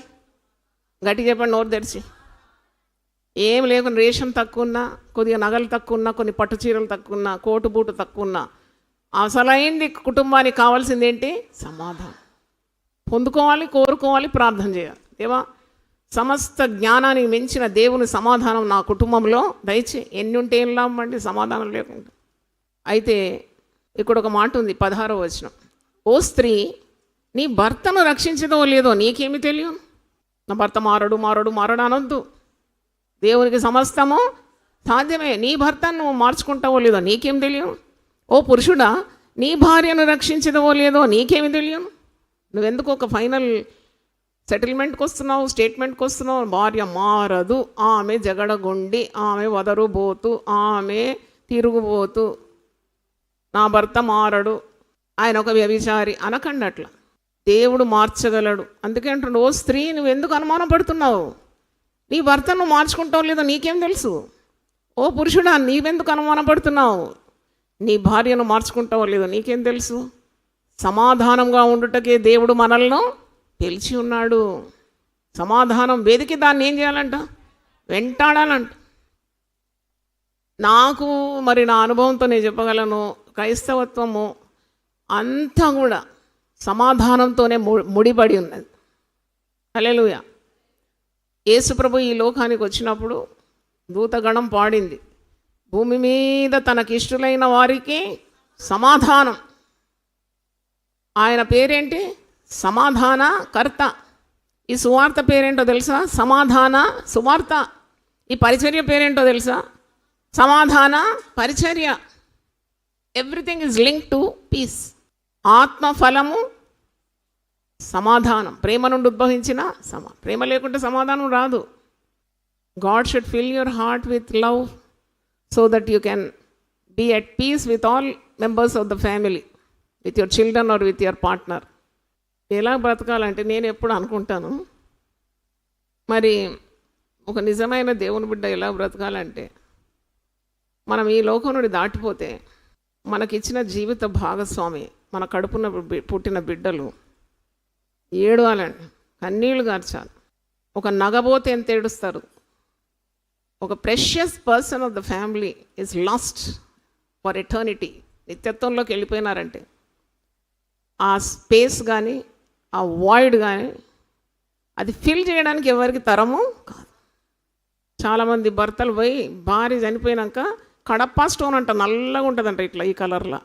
గట్టి చెప్పండి, నోరు తెరిచి. ఏం లేకుండా రేషన్ తక్కువ ఉన్నా, కొద్దిగా నగలు తక్కువ ఉన్నా, కొన్ని పట్టు చీరలు తక్కువ ఉన్నా, కోటు బూటు తక్కువ ఉన్నా, అసలైంది కుటుంబానికి కావాల్సింది ఏంటి? సమాధానం పొందుకోవాలి, కోరుకోవాలి, ప్రార్థన చేయాలి. దేవా, సమస్త జ్ఞానానికి మించిన దేవుని సమాధానం నా కుటుంబంలో దయచే. ఎన్ని ఉంటే ఏం లాభం అండి సమాధానం లేకుండా. అయితే ఇక్కడ ఒక మాట ఉంది, 16వ వచనం. ఓ స్త్రీ, నీ భర్తను రక్షించదో లేదో నీకేమి తెలియదు. నా భర్త మారడు అనొద్దు. దేవునికి సమస్తము సాధ్యమే. నీ భర్తను నువ్వు మార్చుకుంటావో లేదో నీకేం తెలియదు. ఓ పురుషుడా, నీ భార్యను రక్షించదవో లేదో నీకేమి తెలియదు. నువ్వెందుకు ఒక ఫైనల్ సెటిల్మెంట్కి వస్తున్నావు, స్టేట్మెంట్కి వస్తున్నావు? భార్య మారదు, ఆమె జగడగొండి, ఆమె వదరుబోతు, ఆమె తిరుగుబోతు, నా భర్త మారడు, ఆయన ఒక వ్యభిచారి అనకండి అట్లా. దేవుడు మార్చగలడు. అందుకే అంటుండు, ఓ స్త్రీ, నువ్వెందుకు అనుమానపడుతున్నావు? నీ భర్తను మార్చుకుంటావు లేదో నీకేం తెలుసు? ఓ పురుషుడా, నీవెందుకు అనుమానపడుతున్నావు? నీ భార్యను మార్చుకుంటావో లేదో నీకేం తెలుసు? సమాధానంగా ఉండుటకే దేవుడు మనల్ని పిలిచి ఉన్నాడు. సమాధానం వెదికి దాన్ని ఏం చేయాలంట? వెంటాడాలంట. నాకు మరి నా అనుభవంతో నేను చెప్పగలను, క్రైస్తవత్వము అంతా కూడా సమాధానంతోనే ముడిపడి ఉన్నది. హల్లెలూయా. యేసుప్రభు ఈ లోకానికి వచ్చినప్పుడు దూతగణం పాడింది, భూమి మీద తనకిష్టులైన వారికి సమాధానం. ఆయన పేరేంటి? సమాధాన కర్త. ఈ సువార్త పేరేంటో తెలుసా? సమాధాన సువార్త. ఈ పరిచర్య పేరేంటో తెలుసా? సమాధాన పరిచర్య. Everything is link to peace. ఆత్మఫలము సమాధానం. ప్రేమ నుండి ఉద్భవించిన ప్రేమ లేకుంటే సమాధానం రాదు. God should fill your heart with love so that you can be at peace with all members of the family, with your children or with your partner. ఎలా బ్రతకాలంటే నేను ఎప్పుడు అనుకుంటాను, మరి ఒక నిజమైన దేవుని బిడ్డ ఎలా బ్రతకాలంటే, మనం ఈ లోకం నుండి దాటిపోతే మనకిచ్చిన జీవిత భాగస్వామి, మన కడుపున పుట్టిన బిడ్డలు ఏడవాలండి, కన్నీళ్లు గార్చాలి. ఒక నగబోతే ఎంత ఏడుస్తారు. ఒక precious person of the family is lost for eternity. నిత్యత్వంలోకి వెళ్ళిపోయినారంటే ఆ స్పేస్ కానీ ఆ వాయిడ్ కానీ అది ఫిల్ చేయడానికి ఎవరికి తరము కాదు. చాలామంది భర్తలు పోయి భార్య చనిపోయినాక కడప స్టోన్ అంట, నల్లగా ఉంటుందంట ఇట్లా ఈ కలర్లో,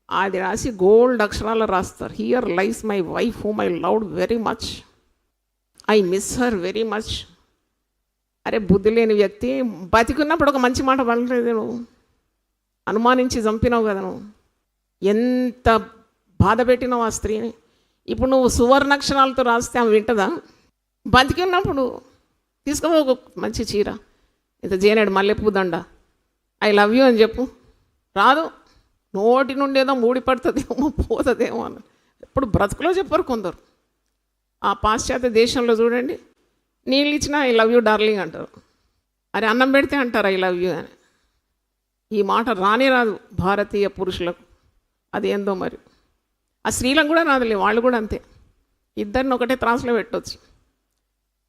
అది రాసి గోల్డ్ అక్షరాలు రాస్తారు, here lies my wife whom I loved very much, I miss her very much. అరే బుద్ధి లేని వ్యక్తి, బతికున్నప్పుడు ఒక మంచి మాట పడలేదు, నువ్వు అనుమానించి చంపినావు కదా, నువ్వు ఎంత బాధ పెట్టినావు ఆ స్త్రీని. ఇప్పుడు నువ్వు సువర్ణాక్షరాలతో రాస్తే ఆమె వింటదా? బతికి ఉన్నప్పుడు తీసుకో ఒక మంచి చీర, ఇంత జేనేడు మల్లెపూ దండ, ఐ లవ్ యూ అని చెప్పు. రాదు, నోటి నుండి ఏదో మూడి పడుతుందేమో పోతుందేమో అని ఇప్పుడు బ్రతుకులో చెప్పరు కొందరు. ఆ పాశ్చాత్య దేశంలో చూడండి, నీళ్ళు ఇచ్చినా ఐ లవ్ యూ డార్లింగ్ అంటారు. అరే అన్నం పెడితే అంటారు ఐ లవ్ యూ అని. ఈ మాట రానే రాదు భారతీయ పురుషులకు, అదేందో మరి. ఆ స్త్రీలకు కూడా రాదులే, వాళ్ళు కూడా అంతే. ఇద్దరిని ఒకటే త్రాసులో పెట్టవచ్చు.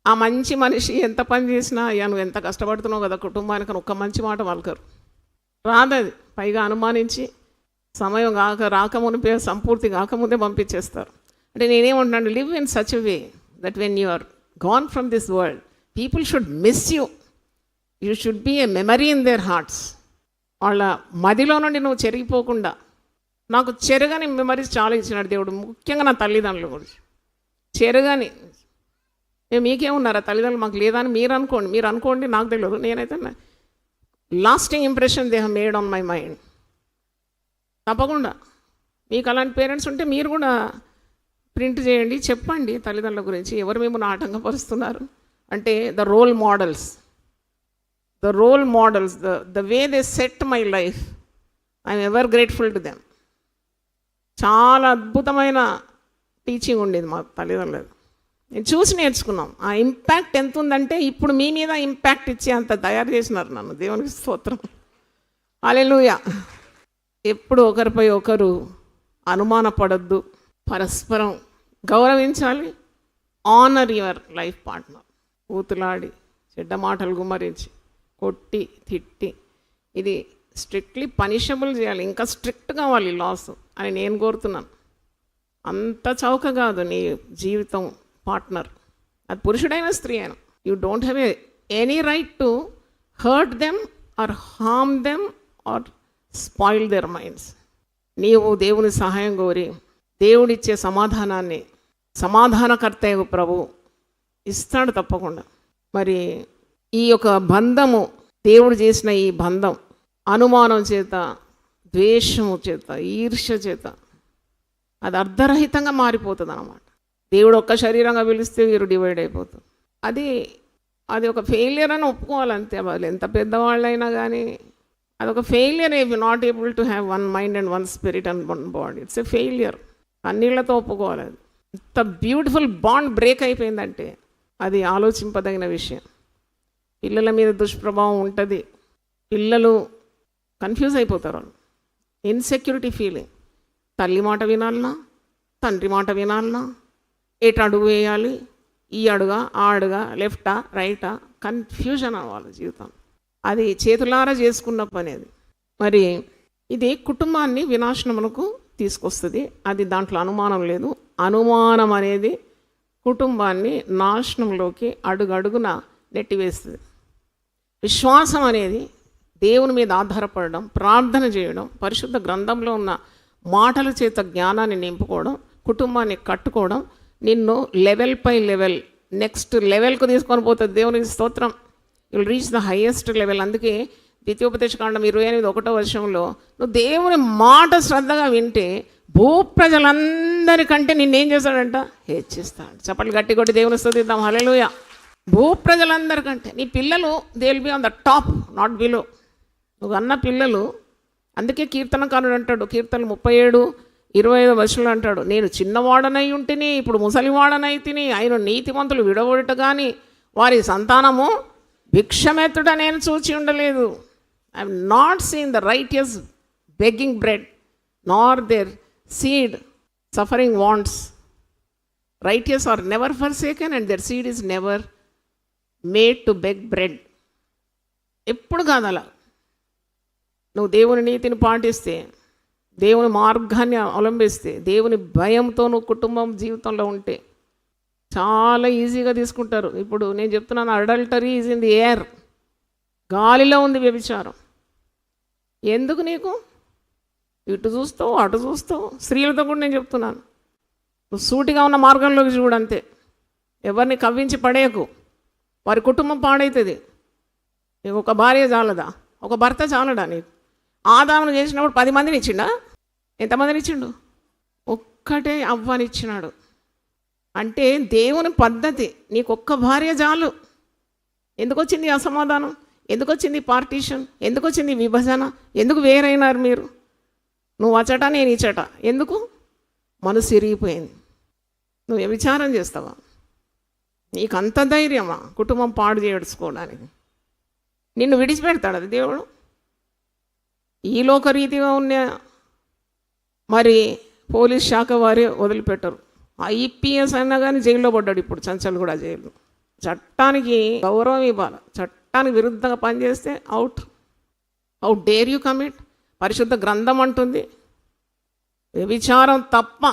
ఆ మంచి మనిషి ఎంత పని చేసినా, అయ్యా నువ్వు ఎంత కష్టపడుతున్నావు కదా కుటుంబానికి, ఒక్క మంచి మాట పలకరు, రాదది. పైగా అనుమానించి సమయం రాకమునిపే సంపూర్తి కాకముందే పంపించేస్తారు. అంటే నేనేమంటున్నాను, live in such a way that when you are gone from this world people should miss you. You should be a memory in their hearts. వాళ్ళ మదిలో నుండి నువ్వు చెరిగిపోకుండా నాకు చెరగని మెమరీస్ చాలా ఇచ్చినాడు దేవుడు, ముఖ్యంగా నా తల్లిదండ్రుల గురించి. చెరగని మీకేమున్నారా తల్లిదండ్రులు, మాకు లేదా అని మీరు అనుకోండి, నాకు తెలియదు. నేనైతే lasting impression they have made on my mind. తప్పకుండా మీకు అలాంటి పేరెంట్స్ ఉంటే మీరు కూడా ప్రింట్ చేయండి, చెప్పండి తల్లిదండ్రుల గురించి. ఎవరు మిమ్మల్ని ఆటంకపరుస్తున్నారు అంటే the role models, the way they set my life, I'm ever grateful to them. చాలా అద్భుతమైన టీచింగ్ ఉండేది మా తల్లిదండ్రులు. నేను చూసి నేర్చుకున్నాం. ఆ ఇంపాక్ట్ ఎంత ఉందంటే ఇప్పుడు మీ మీద ఇంపాక్ట్ ఇచ్చి అంత తయారు చేసినారు నన్ను. దేవునికి స్తోత్రం, హల్లెలూయా. ఎప్పుడు ఒకరిపై ఒకరు అనుమానపడద్దు, పరస్పరం గౌరవించాలి. Honour your life partner. ఊతులాడి చెడ్డ మాటలు గుమ్మరించి కొట్టి తిట్టి ఇది స్ట్రిక్ట్లీ పనిషబుల్ చేయాలి, ఇంకా స్ట్రిక్ట్ కావాలి లాస్ అని నేను కోరుతున్నాను. అంత చౌక కాదు నీ జీవితం పార్ట్నర్, అది పురుషుడైన స్త్రీ అయినా. You don't have any right to hurt them or harm them or spoil their minds. నీవు దేవుని సహాయం కోరి దేవుడిచ్చే సమాధానాన్ని సమాధానకర్త ప్రభు ఇస్తాడు తప్పకుండా. మరి ఈ యొక్క బంధము, దేవుడు చేసిన ఈ బంధం అనుమానం చేత, ద్వేషము చేత, ఈర్ష్య చేత అది అర్ధరహితంగా మారిపోతుంది అన్నమాట. దేవుడు ఒక్క శరీరంగా పిలిస్తే వీరు డివైడ్ అయిపోతుంది. అది ఒక ఫెయిలియర్ అని ఒప్పుకోవాలంతే. వాళ్ళు ఎంత పెద్దవాళ్ళైనా కానీ అదొక failure. If you not able to have one mind and one spirit and one body, it's a failure. అన్నిళ్లతో ఒప్పుకోవాలి. ఇంత బ్యూటిఫుల్ బాండ్ బ్రేక్ అయిపోయిందంటే అది ఆలోచింపదగిన విషయం. పిల్లల మీద దుష్ప్రభావం ఉంటుంది. పిల్లలు కన్ఫ్యూజ్ అయిపోతారు. వాళ్ళు ఇన్సెక్యూరిటీ ఫీలింగ్. తల్లి మాట వినాలనా, తండ్రి మాట వినాలనా, ఎటు అడుగు వేయాలి, ఈ అడుగా ఆ అడుగా, లెఫ్టా రైటా, కన్ఫ్యూజన్ వాళ్ళ జీవితం. అది చేతులారా చేసుకున్న పని అది. మరి ఇది కుటుంబాన్ని వినాశనములకు తీసుకొస్తుంది, అది దాంట్లో అనుమానం లేదు. అనుమానం అనేది కుటుంబాన్ని నాశనంలోకి అడుగడుగున నెట్టివేస్తుంది. విశ్వాసం అనేది దేవుని మీద ఆధారపడడం, ప్రార్థన చేయడం, పరిశుద్ధ గ్రంథంలో ఉన్న మాటల చేత జ్ఞానాన్ని నింపుకోవడం, కుటుంబాన్ని కట్టుకోవడం నిన్ను లెవెల్ పై లెవెల్, నెక్స్ట్ లెవెల్కు తీసుకొని పోతుంది. దేవునికి స్తోత్రం. Will reach the highest level. అందుకే ద్వితీయోపదేశకాండం 28:1 నువ్వు దేవుని మాట శ్రద్ధగా వింటే భూప్రజలందరికంటే నిన్నేం చేస్తాడంట, హెచ్చిస్తాడు. చప్పట్లు గట్టి కొట్టి దేవుని స్తుతిద్దాం, హల్లెలూయా. భూప్రజలందరికంటే నీ పిల్లలు they will be on the top, not below. నువ్వు అన్న పిల్లలు. అందుకే కీర్తనకారుడు అంటాడు, కీర్తనలు 37:25 అంటాడు, నేను చిన్నవాడనై ఉంటిని, ఇప్పుడు ముసలివాడనై తిని, ఆయన నీతిమంతులు విడగొడట కానీ వారి సంతానము భిక్షమెత్తుట నేను చూచి ఉండలేదు. I have not seen the righteous begging bread nor their seed suffering wants. Righteous are never forsaken and their seed is never made to beg bread. ఎప్పుడు కాదు అలా. నువ్వు దేవుని నీతిని పాటిస్తే, దేవుని మార్గాన్ని అవలంబిస్తే, దేవుని భయంతో నువ్వు కుటుంబం జీవితంలో ఉంటే చాలా ఈజీగా తీసుకుంటారు. ఇప్పుడు నేను చెప్తున్నాను, adultery is in the air. గాలిలో ఉంది వ్యభిచారం. ఎందుకు నీకు? ఇటు చూస్తావు, అటు చూస్తావు. స్త్రీలతో కూడా నేను చెప్తున్నాను, నువ్వు సూటిగా ఉన్న మార్గంలోకి చూడంతే. ఎవరిని కవ్వించి పడేయకు, వారి కుటుంబం పాడవుతుంది. నీకు ఒక భార్య చాలదా? ఒక భర్త చాలడా నీకు? ఆదామును చేసినప్పుడు 10 మందిని ఇచ్చిండా? ఎంతమందిని ఇచ్చిండు? ఒక్కటే అవ్వనిచ్చినాడు. అంటే దేవుని పద్ధతి. నీకు ఒక్క భార్య చాలు. ఎందుకు వచ్చింది అసమాధానం? ఎందుకు వచ్చింది పార్టీషన్? ఎందుకు వచ్చింది విభజన? ఎందుకు వేరైనారు మీరు? నువ్వు అచట, నేను ఇచ్చట. ఎందుకు? మనసు ఇరిగిపోయింది. నువ్వు విచారం చేస్తావా? నీకు అంత ధైర్యమా కుటుంబం పాడు చేయించుకోవడానికి? నిన్ను విడిచిపెడతాడు అది దేవుడు? ఈ లోకరీతిగా ఉన్న మరి పోలీస్ శాఖ వారే వదిలిపెట్టరు. ఐపీఎస్ అయినా కానీ జైల్లో పడ్డాడు ఇప్పుడు, చంచల్ కూడా జైలు. చట్టానికి గౌరవం ఇవ్వాలి. చట్టానికి విరుద్ధంగా పనిచేస్తే out. How dare you commit? పరిశుద్ధ గ్రంథం అంటుంది వ్యభిచారం తప్ప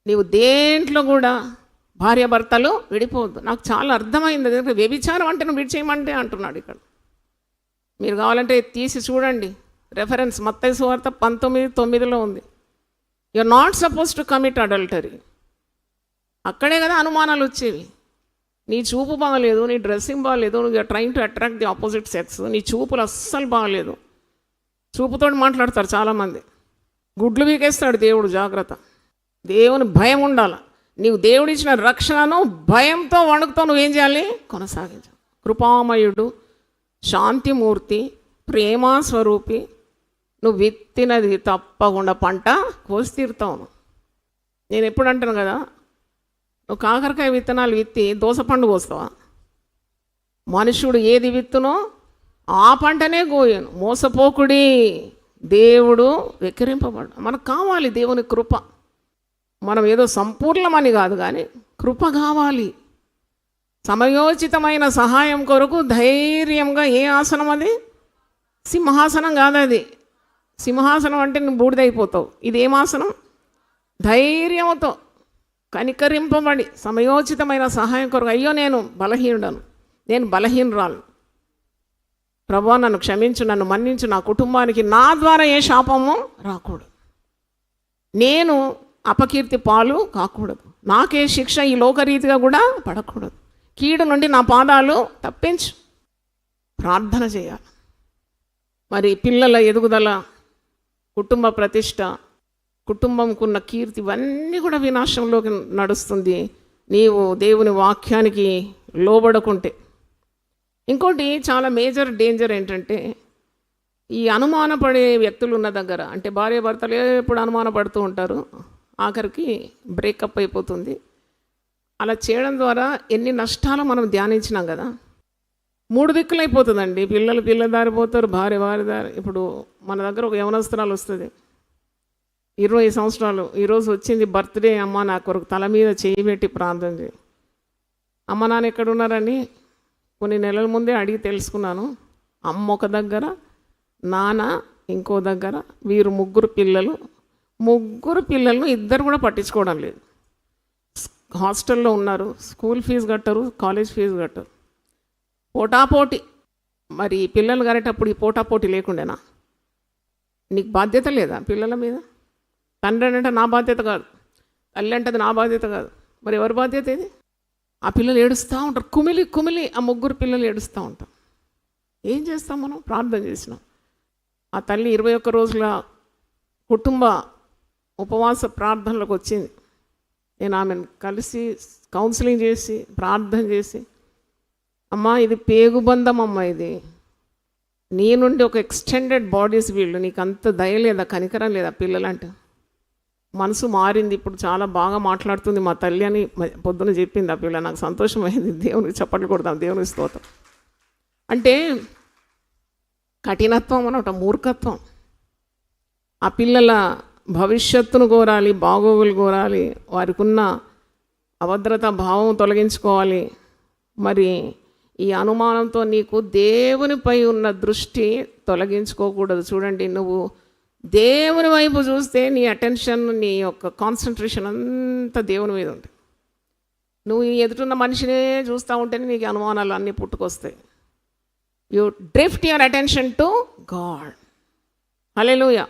నీవు దేంట్లో కూడా భార్యాభర్తలు విడిపోవద్దు. నాకు చాలా అర్థమైంది. వ్యభిచారం అంటే నువ్వు విడిచేయమంటే అంటున్నాడు ఇక్కడ. మీరు కావాలంటే తీసి చూడండి, రెఫరెన్స్ మత్తయి సువార్త 19:9 ఉంది. You are not suppose to commit adultery. అక్కడే కదా అనుమానాలు వచ్చేవి. నీ చూపు బాగలేదు, నీ డ్రెస్సింగ్ బాగలేదు, నువ్వు you're trying to attract the opposite sex, నీ చూపులు అస్సలు బాగలేదు. చూపుతో మాట్లాడతారు చాలామంది. గుడ్లు వీకేస్తాడు దేవుడు, జాగ్రత్త. దేవుని భయం ఉండాలి. నీవు దేవుడిచ్చిన రక్షణను భయంతో వణుకుతో నువ్వేం చేయాలి? కొనసాగించాలి. కృపామయుడు, శాంతిమూర్తి, ప్రేమాస్వరూపి, నువ్వు విత్తినది తప్పకుండా పంట కోసి తీరుతావు. నేను ఎప్పుడు అంటాను కదా, నువ్వు కాకరకాయ విత్తనాలు విత్తి దోసపండు కోస్తావా? మనుషుడు ఏది విత్తునో ఆ పంటనే కోయను. మోసపోకుడి, దేవుడు వెక్కిరింపబడు. మనకు కావాలి దేవుని కృప. మనం ఏదో సంపూర్ణమని కాదు, కానీ కృప కావాలి. సమయోచితమైన సహాయం కొరకు ధైర్యంగా ఏ ఆసనం అది? సింహాసనం కాదు అది. సింహాసనం అంటే నువ్వు బూడిదైపోతావు. ఇది ఏమాసనం? ధైర్యంతో కనికరింపబడి సమయోచితమైన సహాయం కొరకు, అయ్యో నేను బలహీనుడను, నేను బలహీనురాలు, ప్రభువా నన్ను క్షమించు, నన్ను మన్నించు, నా కుటుంబానికి నా ద్వారా ఏ శాపము రాకూడదు, నేను అపకీర్తి పాలు కాకూడదు, నాకే శిక్ష ఈ లోకరీతిగా కూడా పడకూడదు, కీడు నుండి నా పాదాలు తప్పించు. ప్రార్థన చేయాలి. మరి పిల్లల ఎదుగుదల, కుటుంబ ప్రతిష్ట, కుటుంబంకున్న కీర్తి, ఇవన్నీ కూడా వినాశంలోకి నడుస్తుంది నీవు దేవుని వాక్యానికి లోబడకుంటే. ఇంకోటి చాలా మేజర్ డేంజర్ ఏంటంటే, ఈ అనుమానపడే వ్యక్తులు ఉన్న దగ్గర, అంటే భార్య భర్తలు ఎప్పుడు అనుమానపడుతూ ఉంటారు, ఆఖరికి బ్రేకప్ అయిపోతుంది. అలా చేయడం ద్వారా ఎన్ని నష్టాలు మనం ధ్యానించినాం కదా. 3 దిక్కులు అయిపోతుందండి. పిల్లలు పిల్లల దారి పోతారు, భార్య భార్య దారి. ఇప్పుడు మన దగ్గర ఒక యవనస్తురాలు వస్తుంది, 20 సంవత్సరాలు, ఈరోజు వచ్చింది బర్త్డే, అమ్మ నా కొరకు తల మీద చేయి పెట్టి ప్రార్థన చేయి. అమ్మ నాన్న ఎక్కడున్నారని కొన్ని నెలల ముందే అడిగి తెలుసుకున్నాను. అమ్మ ఒక దగ్గర, నాన్న ఇంకో దగ్గర, వీరు ముగ్గురు పిల్లలను ఇద్దరు కూడా పట్టించుకోవడం లేదు. హాస్టల్లో ఉన్నారు, స్కూల్ ఫీజు కట్టరు, కాలేజ్ ఫీజు కట్టరు, పోటాపోటీ. మరి పిల్లలు కనేటప్పుడు ఈ పోటాపోటీ లేకుండేనా? నీకు బాధ్యత లేదా పిల్లల మీద? తండ్రి అంటే నా బాధ్యత కాదు, తల్లి అంటే నా బాధ్యత కాదు, మరి ఎవరి బాధ్యత ఇది? ఆ పిల్లలు ఏడుస్తూ ఉంటారు, కుమిలి ఆ ముగ్గురు పిల్లలు ఏడుస్తూ ఉంటారు. ఏం చేస్తాం మనం? ప్రార్థన చేసినాం. ఆ తల్లి 21 రోజుల కుటుంబ ఉపవాస ప్రార్థనలకు వచ్చింది. నేను ఆమెను కలిసి కౌన్సిలింగ్ చేసి ప్రార్థన చేసి, అమ్మా ఇది పేగుబంధం అమ్మ, ఇది నీ నుండి ఒక ఎక్స్టెండెడ్ బాడీస్, వీళ్ళు నీకు అంత దయ లేదా, కనికరం లేదా పిల్లలంటే? మనసు మారింది, ఇప్పుడు చాలా బాగా మాట్లాడుతుంది మా తల్లి అని పొద్దున చెప్పింది ఆ పిల్ల. నాకు సంతోషమైంది. దేవునికి చప్పట్లు కొడతాం, దేవునికి స్తోత్రం. అంటే కఠినత్వం అనట మూర్ఖత్వం. ఆ పిల్లల భవిష్యత్తును కోరాలి, బాగోగులు కోరాలి, వారికి ఉన్న అభద్రతా భావం తొలగించుకోవాలి. మరి ఈ అనుమానంతో నీకు దేవునిపై ఉన్న దృష్టి తొలగించుకోకూడదు. చూడండి, నువ్వు దేవుని వైపు చూస్తే నీ అటెన్షన్, నీ యొక్క కాన్సన్ట్రేషన్ అంతా దేవుని మీద ఉంటుంది. నువ్వు ఎదుటిన్న మనిషినే చూస్తూ ఉంటేనే నీకు అనుమానాలు అన్నీ పుట్టుకొస్తాయి. You drift your attention to God. Hallelujah.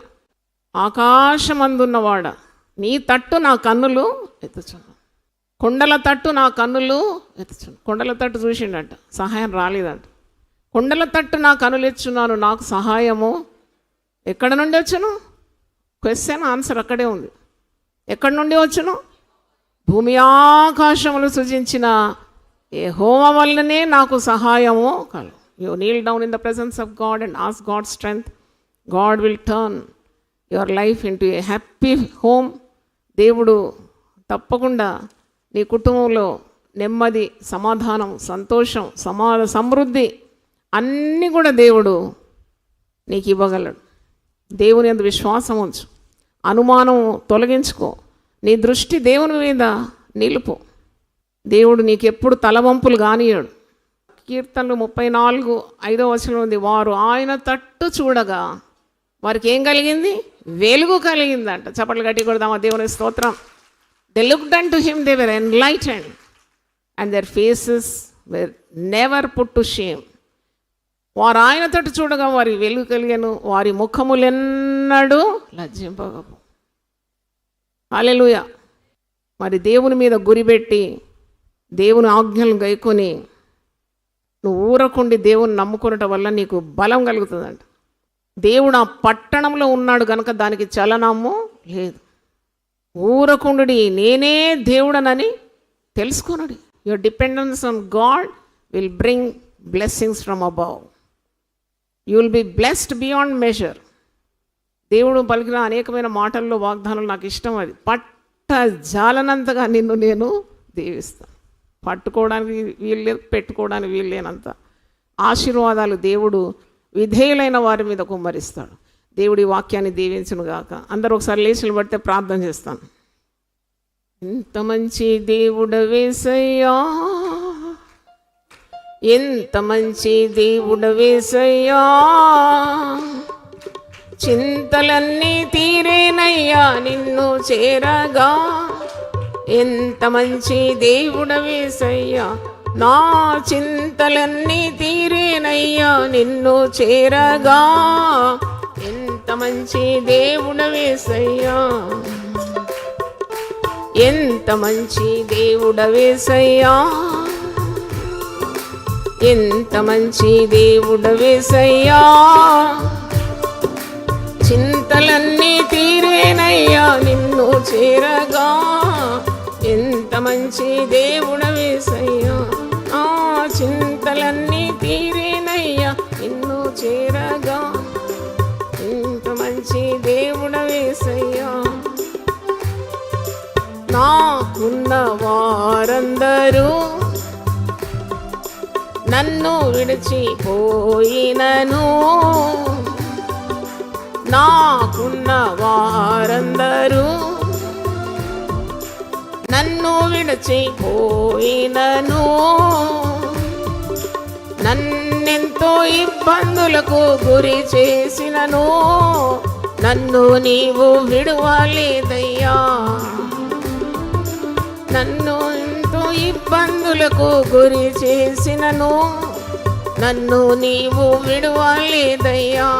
ఆకాశమందున్నవాడ, నీ తట్టు నా కన్నులు ఎత్తుచున్నాను, కొండల తట్టు నా కన్నులు ఎత్తుచున్నాను. కొండల తట్టు చూసిండట, సహాయం రాలేదంట. కొండల తట్టు నా కన్నులు ఎత్తుచున్నాను, నాకు సహాయము ఎక్కడ నుండి వచ్చును? క్వశ్చన్ ఆన్సర్ అక్కడే ఉంది. ఎక్కడి నుండి వచ్చును? భూమి ఆకాశములు సృజించిన యెహోవా వల్లనే నాకు సహాయము కలుగు. You Neel down in the presence of God and ask God strength. God will turn your life into A happy home. దేవుడు తప్పకుండా నీ కుటుంబంలో నెమ్మది, సమాధానం, సంతోషం, సమృద్ధి అన్నీ కూడా దేవుడు నీకు ఇవ్వగలడు. దేవుని యందు విశ్వాసం ఉంచు, అనుమానం తొలగించుకో, నీ దృష్టి దేవుని మీద నిలుపు. దేవుడు నీకు ఎప్పుడు తలవంపులు కానియడు. కీర్తనలు 34:5 ఉంది, వారు ఆయన తట్టు చూడగా వారికి ఏం కలిగింది? వెలుగు కలిగిందంట. చప్పట్లు గట్టి కొడదామా దేవుని స్తోత్రం. They looked unto him, they were enlightened and their faces were never put to shame. వారు ఆయన తట్టు చూడగా వారి వెలుగు కలిగెను, వారి ముఖములెన్నడూ లజ్జింపగపు. హల్లెలూయా. మరి దేవుని మీద గురిపెట్టి దేవుని ఆజ్ఞలను గైకొని నువ్వు ఊరకుండి దేవుని నమ్ముకునటం వల్ల నీకు బలం కలుగుతుందంట. దేవుడు ఆ పట్టణంలో ఉన్నాడు కనుక దానికి చలనము లేదు. ఊరకుండుడి, నేనే దేవుడనని తెలుసుకున్నాడు. Your dependence on God will bring blessings from above. You will be blessed beyond measure. దేవుడు పలికిన అనేకమైన మాటల్లో వాగ్దానాలు నాకు ఇష్టం. అది పట్ట జాలనంతగా నిన్ను నేను దీవిస్తాను. పట్టుకోవడానికి వీల్లేదు, పెట్టుకోవడానికి వీల్లేనంత ఆశీర్వాదాలు దేవుడు విధేయులైన వారి మీద కుమ్మరిస్తాడు. దేవుడి వాక్యాన్ని దీవించును గాక. అందరూ ఒకసారి లేచి నిలబడితే ప్రార్థన చేస్తాను. ఎంత మంచి దేవుడవేసయ్యా, ఎంత మంచి దేవుడవేసయ్యా, చింతలన్నీ తీరేనయ్యా నిన్ను చేరగా. ఎంత మంచి దేవుడవేసయ్యా, నా చింతలన్నీ తీరేనయ్యా నిన్ను చేరగా. ఎంత మంచి దేవుడవేసయ్యా, ఎంత మంచి దేవుడవేసయ్యా, ఎంత మంచి దేవుడవేసయ్యా, చింతలన్నీ తీరేనయ్యా నిన్ను చేరగా. ఎంత మంచి దేవుడవేసయ్యా, ఆ చింతలన్నీ తీరేనయ్యా నిన్ను చేరగా. ఎంత మంచి దేవుడవేసయ్యా. నాకున్న వారందరూ నన్ను విడిచిపోయినను, నాకున్న వారందరూ నన్ను విడిచిపోయినను, నన్నెంతో ఇబ్బందులకు గురి చేసినను, నన్ను నీవు విడువలేదయ్యా. నన్ను ఎంతో ఇబ్బందులకు గురి చేసినను, నన్ను నీవు విడువలేదయ్యా.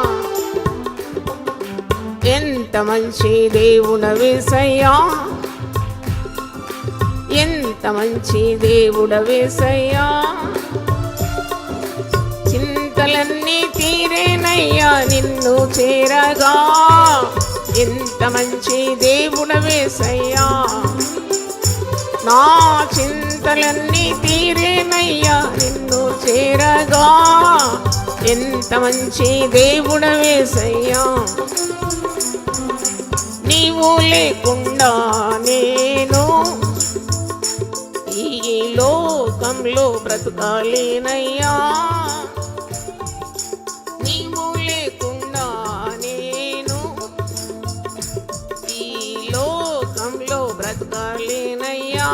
ఎంత మంచి దేవుడవేసయ్యా, ఎంత మంచి దేవుడవేసయ్యా, చింతలన్నీ తీరేనయ్యా నిన్ను చేరగా. ఎంత మంచి దేవుడవేసయ్యా, నా చింతలన్నీ తీరేనయ్యా నిన్ను చేరగా. ఎంత మంచి దేవుడవేసయ్యా. నీవు లేకుండా నేను ఈ లోకంలో బ్రతకాలేనయ్యా. నీవు లేకుండా నేను ఈ లోకంలో బ్రతకాలేనయ్యా.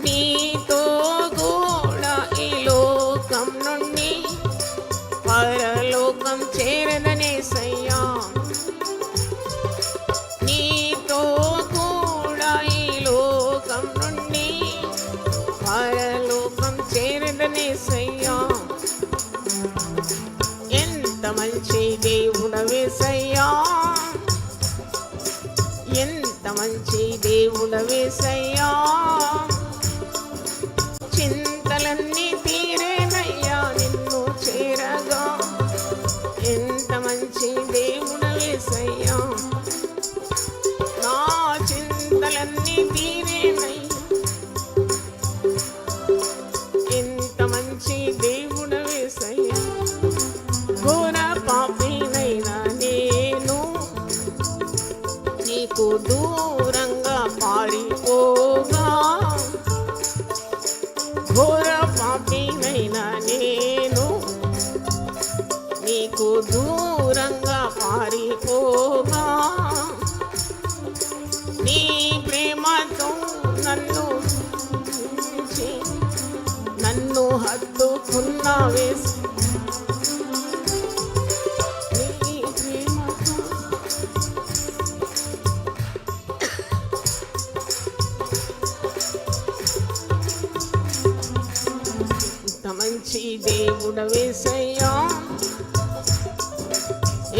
నీతో కూడా ఈ లోకం నుండి పరలోకం చేరదనేసయ్యా. నీతో కూడా ఈ లోకం నుండి పరలోకం చేరదనేసయ్యా. ఎంత మంచి దేవుడవేసయ్యా, ఎంత మంచి దేవుడవేసయ్యా, చింతలన్నీ తీరేనయ్యా నిన్ను చేరగా. ఎంత మంచి దేవుడవేసయ్యా, నా చింతలన్నీ తీరేనయ్యా. ఎంత మంచి దేవుడవేసయ్యా. ఘోర పాపినైనా నేను నీకు దూరంగా పారిపోగా. ఘోర పాపినైనా నేను నీకు దూరంగా పారిపోగా. నీ ప్రేమతో నన్ను ఉంచి, నన్ను హత్తుకున్నావే. నీ ప్రేమతో ఎంత మంచి దేవుడవేసయ్యా,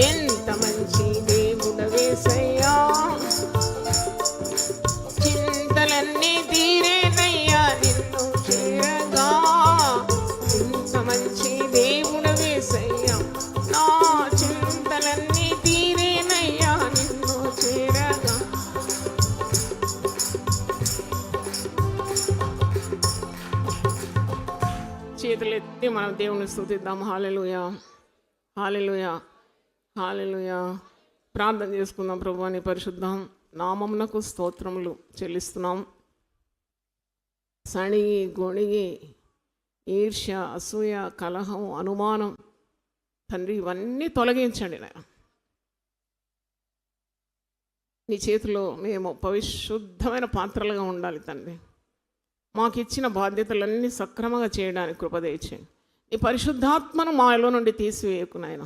ఎంత మంచి దేవుడవేసయ్యా, చింతలన్నీ తీరేనయ్యా నిన్ను చేరగా, ఎంత మంచి దేవుడవేసయ్యా, నా చింతలన్నీ తీరేనయ్యా నిన్ను చేరగా. చేతులెత్తి మనం దేవుని స్తుతిద్దాం. హల్లెలూయా, హల్లెలూయా, హల్లెలూయా. ప్రార్థన చేసుకుందాం. ప్రభువా నీ పరిశుద్ధం నామమునకు స్తోత్రములు చెల్లిస్తున్నాం. సణిగి గొణిగి ఈర్ష్య, అసూయ, కలహం, అనుమానం తండ్రి ఇవన్నీ తొలగించండి నాయన. నీ చేతిలో మేము పరిశుద్ధమైన పాత్రలుగా ఉండాలి తండ్రి. మాకు ఇచ్చిన బాధ్యతలన్నీ సక్రమంగా చేయడానికి కృప దయచేయండి. నీ పరిశుద్ధాత్మను మాలో నుండి తీసివేయకు నాయన.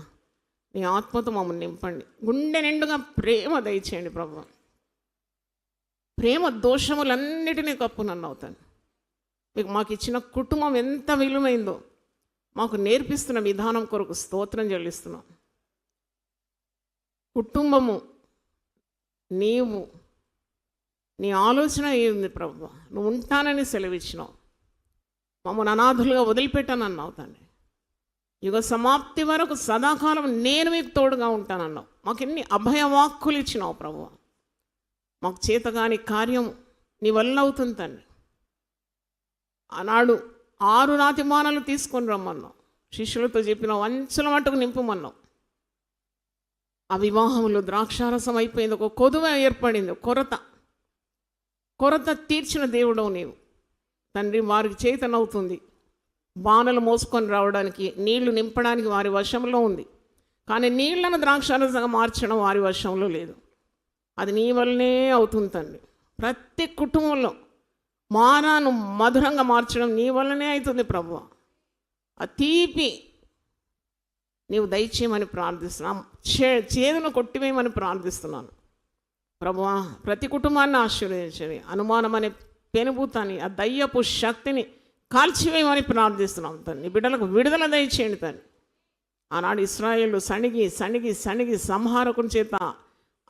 నీ ఆత్మతో మమ్మల్ని నింపండి. గుండె నిండుగా ప్రేమ దయచేయండి ప్రభు. ప్రేమ దోషములన్నిటినీ కప్పునన్ను అవుతాను. మీకు మాకు ఇచ్చిన కుటుంబం ఎంత విలువైందో మాకు నేర్పిస్తున్న విధానం కొరకు స్తోత్రం చెల్లిస్తున్నాం. కుటుంబము నీవు, నీ ఆలోచన ఏంది ప్రభు? నువ్వు ఉంటానని సెలవిచ్చినావు. మమ్మల్ని అనాథులుగా వదిలిపెట్టానన్నావు తండ్రి. యుగ సమాప్తి వరకు సదాకాలం నేను మీకు తోడుగా ఉంటానన్నావు. మాకు ఎన్ని అభయవాక్కులు ఇచ్చినావు ప్రభు. మాకు చేతగాని కార్యం నీ వల్ల అవుతుంది తండ్రి. ఆనాడు 6 రాతిమానాలు తీసుకొని రమ్మన్నావు. శిష్యులతో చెప్పినావు, అంచుల మట్టుకు నింపమన్నావు. ఆ వివాహంలో ద్రాక్షారసం అయిపోయింది, ఒక కొదువ ఏర్పడింది, కొరత తీర్చిన దేవుడవు నీవు తండ్రి. వారికి చేతనవుతుంది. బాణలు మోసుకొని రావడానికి, నీళ్లు నింపడానికి వారి వశంలో ఉంది. కానీ నీళ్లను ద్రాక్షారసంగా మార్చడం వారి వశంలో లేదు. అది నీ వల్లనే అవుతుంది తండ్రి. ప్రతి కుటుంబంలో మానాను మధురంగా మార్చడం నీ వల్లనే అవుతుంది ప్రభు. ఆ తీపి నీవు దయచేయమని ప్రార్థిస్తున్నాను. చేదును కొట్టివేయమని ప్రార్థిస్తున్నాను ప్రభువా. ప్రతి కుటుంబాన్ని ఆశీర్వదించండి. అనుమానం అనే పెనుభూతాన్ని, ఆ దయ్యపు శక్తిని కాల్చివేయమని ప్రార్థిస్తున్నాం తండ్రి. బిడ్డలకు విడుదల దయచేయండి తండ్రి. ఆనాడు ఇశ్రాయేలు సణిగి సణిగి సణిగి సంహారకుని చేత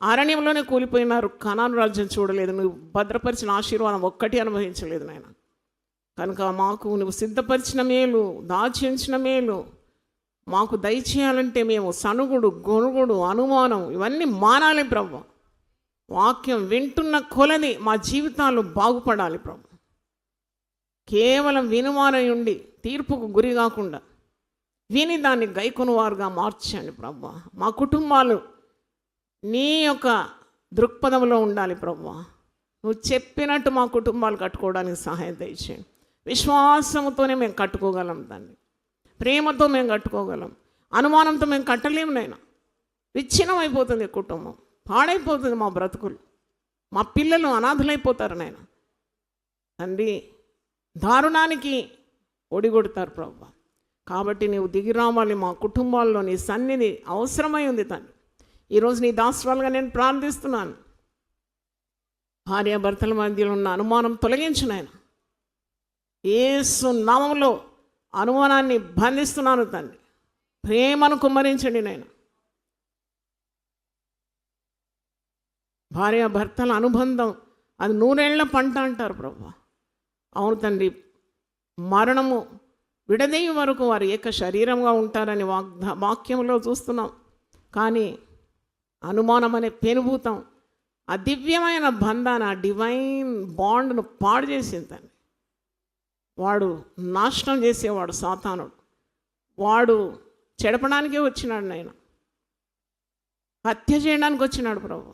అరణ్యంలోనే కూలిపోయినారు. కనాను రాజ్యం చూడలేదు. నువ్వు భద్రపరిచిన ఆశీర్వాదం ఒక్కటి అనుభవించలేదు నాయన. కనుక మాకు నువ్వు సిద్ధపరిచిన మేలు, దాచించిన మేలు మాకు దయచేయాలంటే మేము సణుగుడు, గొనుగుడు, అనుమానం ఇవన్నీ మానాలి ప్రభు. వాక్యం వింటున్న కొలది మా జీవితాలు బాగుపడాలి ప్రభు. కేవలం వినువారై ఉండి తీర్పుకు గురి కాకుండా విని దాన్ని గైకొనువారుగా మార్చండి ప్రభు. మా కుటుంబాలు నీ యొక్క దృక్పథంలో ఉండాలి ప్రభు. నువ్వు చెప్పినట్టు మా కుటుంబాలు కట్టుకోవడానికి సహాయం దయచేయండి. విశ్వాసంతోనే మేము కట్టుకోగలం తండ్రి. ప్రేమతో మేము కట్టుకోగలం. అనుమానంతో మేము కట్టలేము నైనా. విచ్ఛిన్నం అయిపోతుంది కుటుంబం, పాడైపోతుంది మా బ్రతుకులు. మా పిల్లలు అనాథులైపోతారు నాయన తండ్రి. దారుణానికి ఒడిగొడతారు ప్రభు. కాబట్టి నీవు దిగి రావాలి మా కుటుంబాల్లో. నీ సన్నిధి అవసరమై ఉంది తండ్రి. ఈరోజు నీ దాసరాలుగా నేను ప్రార్థిస్తున్నాను. భార్యాభర్తల మధ్యలో ఉన్న అనుమానం తొలగించు నాయన. యేసు నామములో అనుమానాన్ని బంధిస్తున్నాను తండ్రి. ప్రేమను కుమ్మరించండి నాయన. భార్యాభర్తల అనుబంధం అది 100 ఏళ్ల పంట అంటారు ప్రభు. అవును తండ్రి. మరణము విడదీయ వరకు వారు ఏక శరీరంగా ఉంటారని వాక్యంలో చూస్తున్నాం. కానీ అనుమానం అనే పెనుభూతం ఆ దివ్యమైన బంధాన్ని, ఆ డివైన్ బాండ్ను పాడు చేసింది. వాడు నాశనం చేసేవాడు సాతానుడు. వాడు చెడపడానికే వచ్చినాడు నాయన. హత్య చేయడానికి వచ్చినాడు ప్రభు.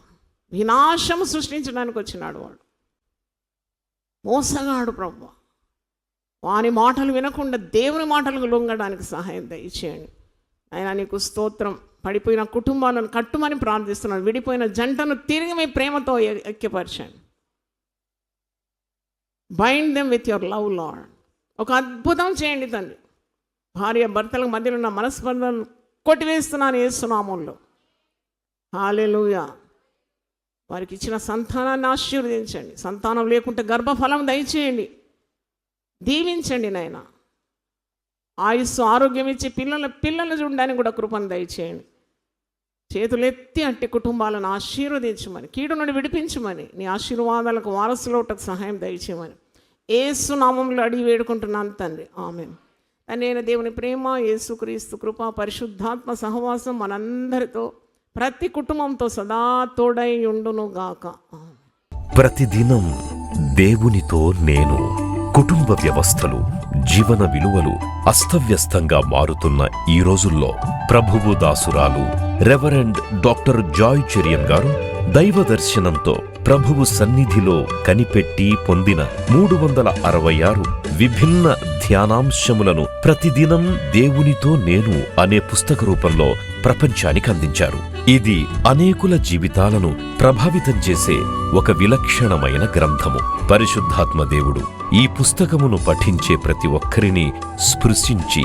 వినాశము సృష్టించడానికి వచ్చినాడు వాడు. మోసగాడు ప్రభు. వాని మాటలు వినకుండా దేవుని మాటలకు లొంగడానికి సహాయం దయచేయండి ఆయన. నీకు స్తోత్రం. పడిపోయిన కుటుంబాలను కట్టుమని ప్రార్థిస్తున్నాను. విడిపోయిన జంటను తిరిగి మీ ప్రేమతో ఐక్యపరచండి. Bind them with your love Lord. ఒక అద్భుతం చేయండి తండ్రి. భార్య భర్తల మధ్యలో ఉన్న మనస్పర్ధలను కొట్టివేస్తున్నాను యేసు నామములో. హల్లెలూయా. వారికి ఇచ్చిన సంతానాన్ని ఆశీర్వదించండి. సంతానం లేకుంటే గర్భఫలం దయచేయండి. దీవించండి నాయన. ఆయుస్సు ఆరోగ్యం ఇచ్చి పిల్లలు చూడడానికి కూడా కృపను దయచేయండి. చేతులెత్తి అట్టి కుటుంబాలను ఆశీర్వదించమని, కీడు నుండి విడిపించమని, నీ ఆశీర్వాదాలకు వారసులోటకు సహాయం దయచేయమని యేసు నామములో అడిగి వేడుకుంటున్నాను తండ్రి, ఆమేన్. తండ్రి దేవుని ప్రేమ, యేసుక్రీస్తు కృప, పరిశుద్ధాత్మ సహవాసం మనందరితో ప్రతి కుటుంబంతో సదా తోడై ఉండును గాక. ప్రతిదినం దేవునితో నేను. కుటుంబ వ్యవస్థలు, జీవన విలువలు అస్తవ్యస్తంగా మారుతున్న ఈ రోజుల్లో ప్రభువు దాసురాలు రెవరెండ్ డాక్టర్ జాయ్ చెరియన్ గారు దైవ దర్శనంతో ప్రభువు సన్నిధిలో కనిపెట్టి పొందిన 366 విభిన్న ధ్యానాంశములను ప్రతిదినం దేవునితో నేను అనే పుస్తక రూపంలో ప్రపంచానికి అందించారు. ఇది అనేకుల జీవితాలను ప్రభావితం చేసే ఒక విలక్షణమైన గ్రంథము. పరిశుద్ధాత్మ దేవుడు ఈ పుస్తకమును పఠించే ప్రతి ఒక్కరిని స్పృశించి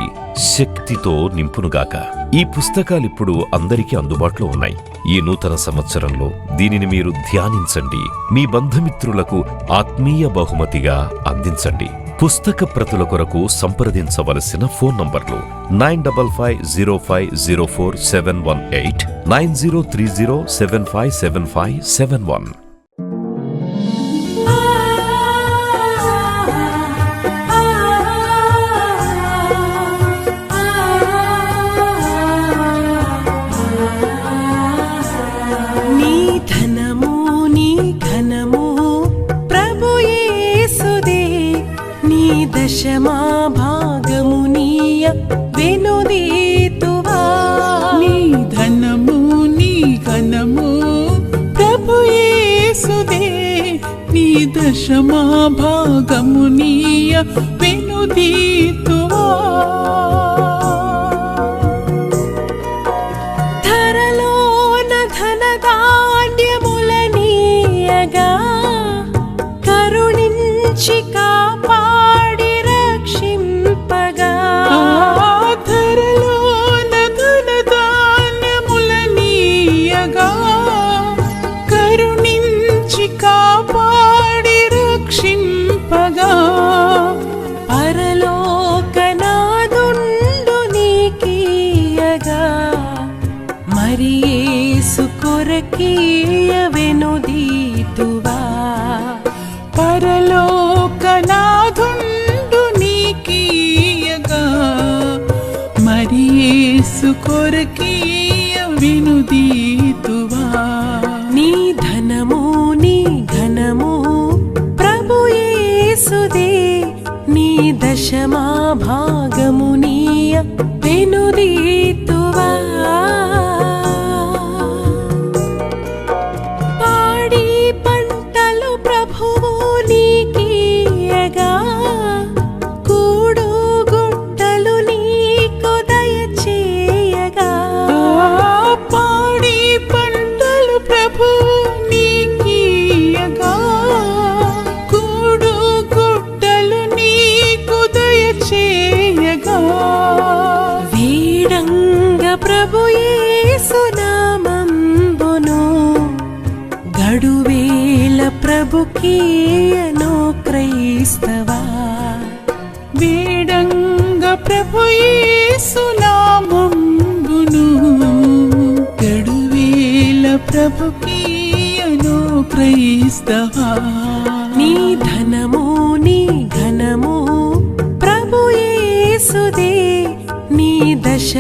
శక్తితో నింపునుగాక. ఈ పుస్తకాలిప్పుడు అందరికీ అందుబాటులో ఉన్నాయి. ఈ నూతన సంవత్సరంలో దీనిని మీరు ధ్యానించండి, మీ బంధుమిత్రులకు ఆత్మీయ బహుమతిగా అందించండి. పుస్తక ప్రతుల కొరకు సంప్రదించవలసిన ఫోన్ నంబర్లు 9550504718, 9030757571. దశమా భాగమునీయ వెనుదీతువా. నీ ధనము నీ ఘనము ప్రభు యేసుదే, నీ దశమా భాగమునీయ వెనుదీతువా. ధరలోన ధనధాన్యములనీయగా కరుణించి కొరకీయ వెనుదీతువా. పరలోకనాథుండు నీకీయగా మరి యేసు కొరకీయ వెనుదీతువా. నీ ధనము నీ ఘనము ప్రభు యేసుదే, నీ దశమా భాగమునీయ వెనుదీతువా. గడువేల ప్రభుకీయనో క్రైస్తవా. వేడంగ ప్రభు యేసు నామంబును గడువేల ప్రభుకీయనో క్రైస్తవా. నీ ధనము నీ ఘనము ప్రభు యేసుదే, నీ దశ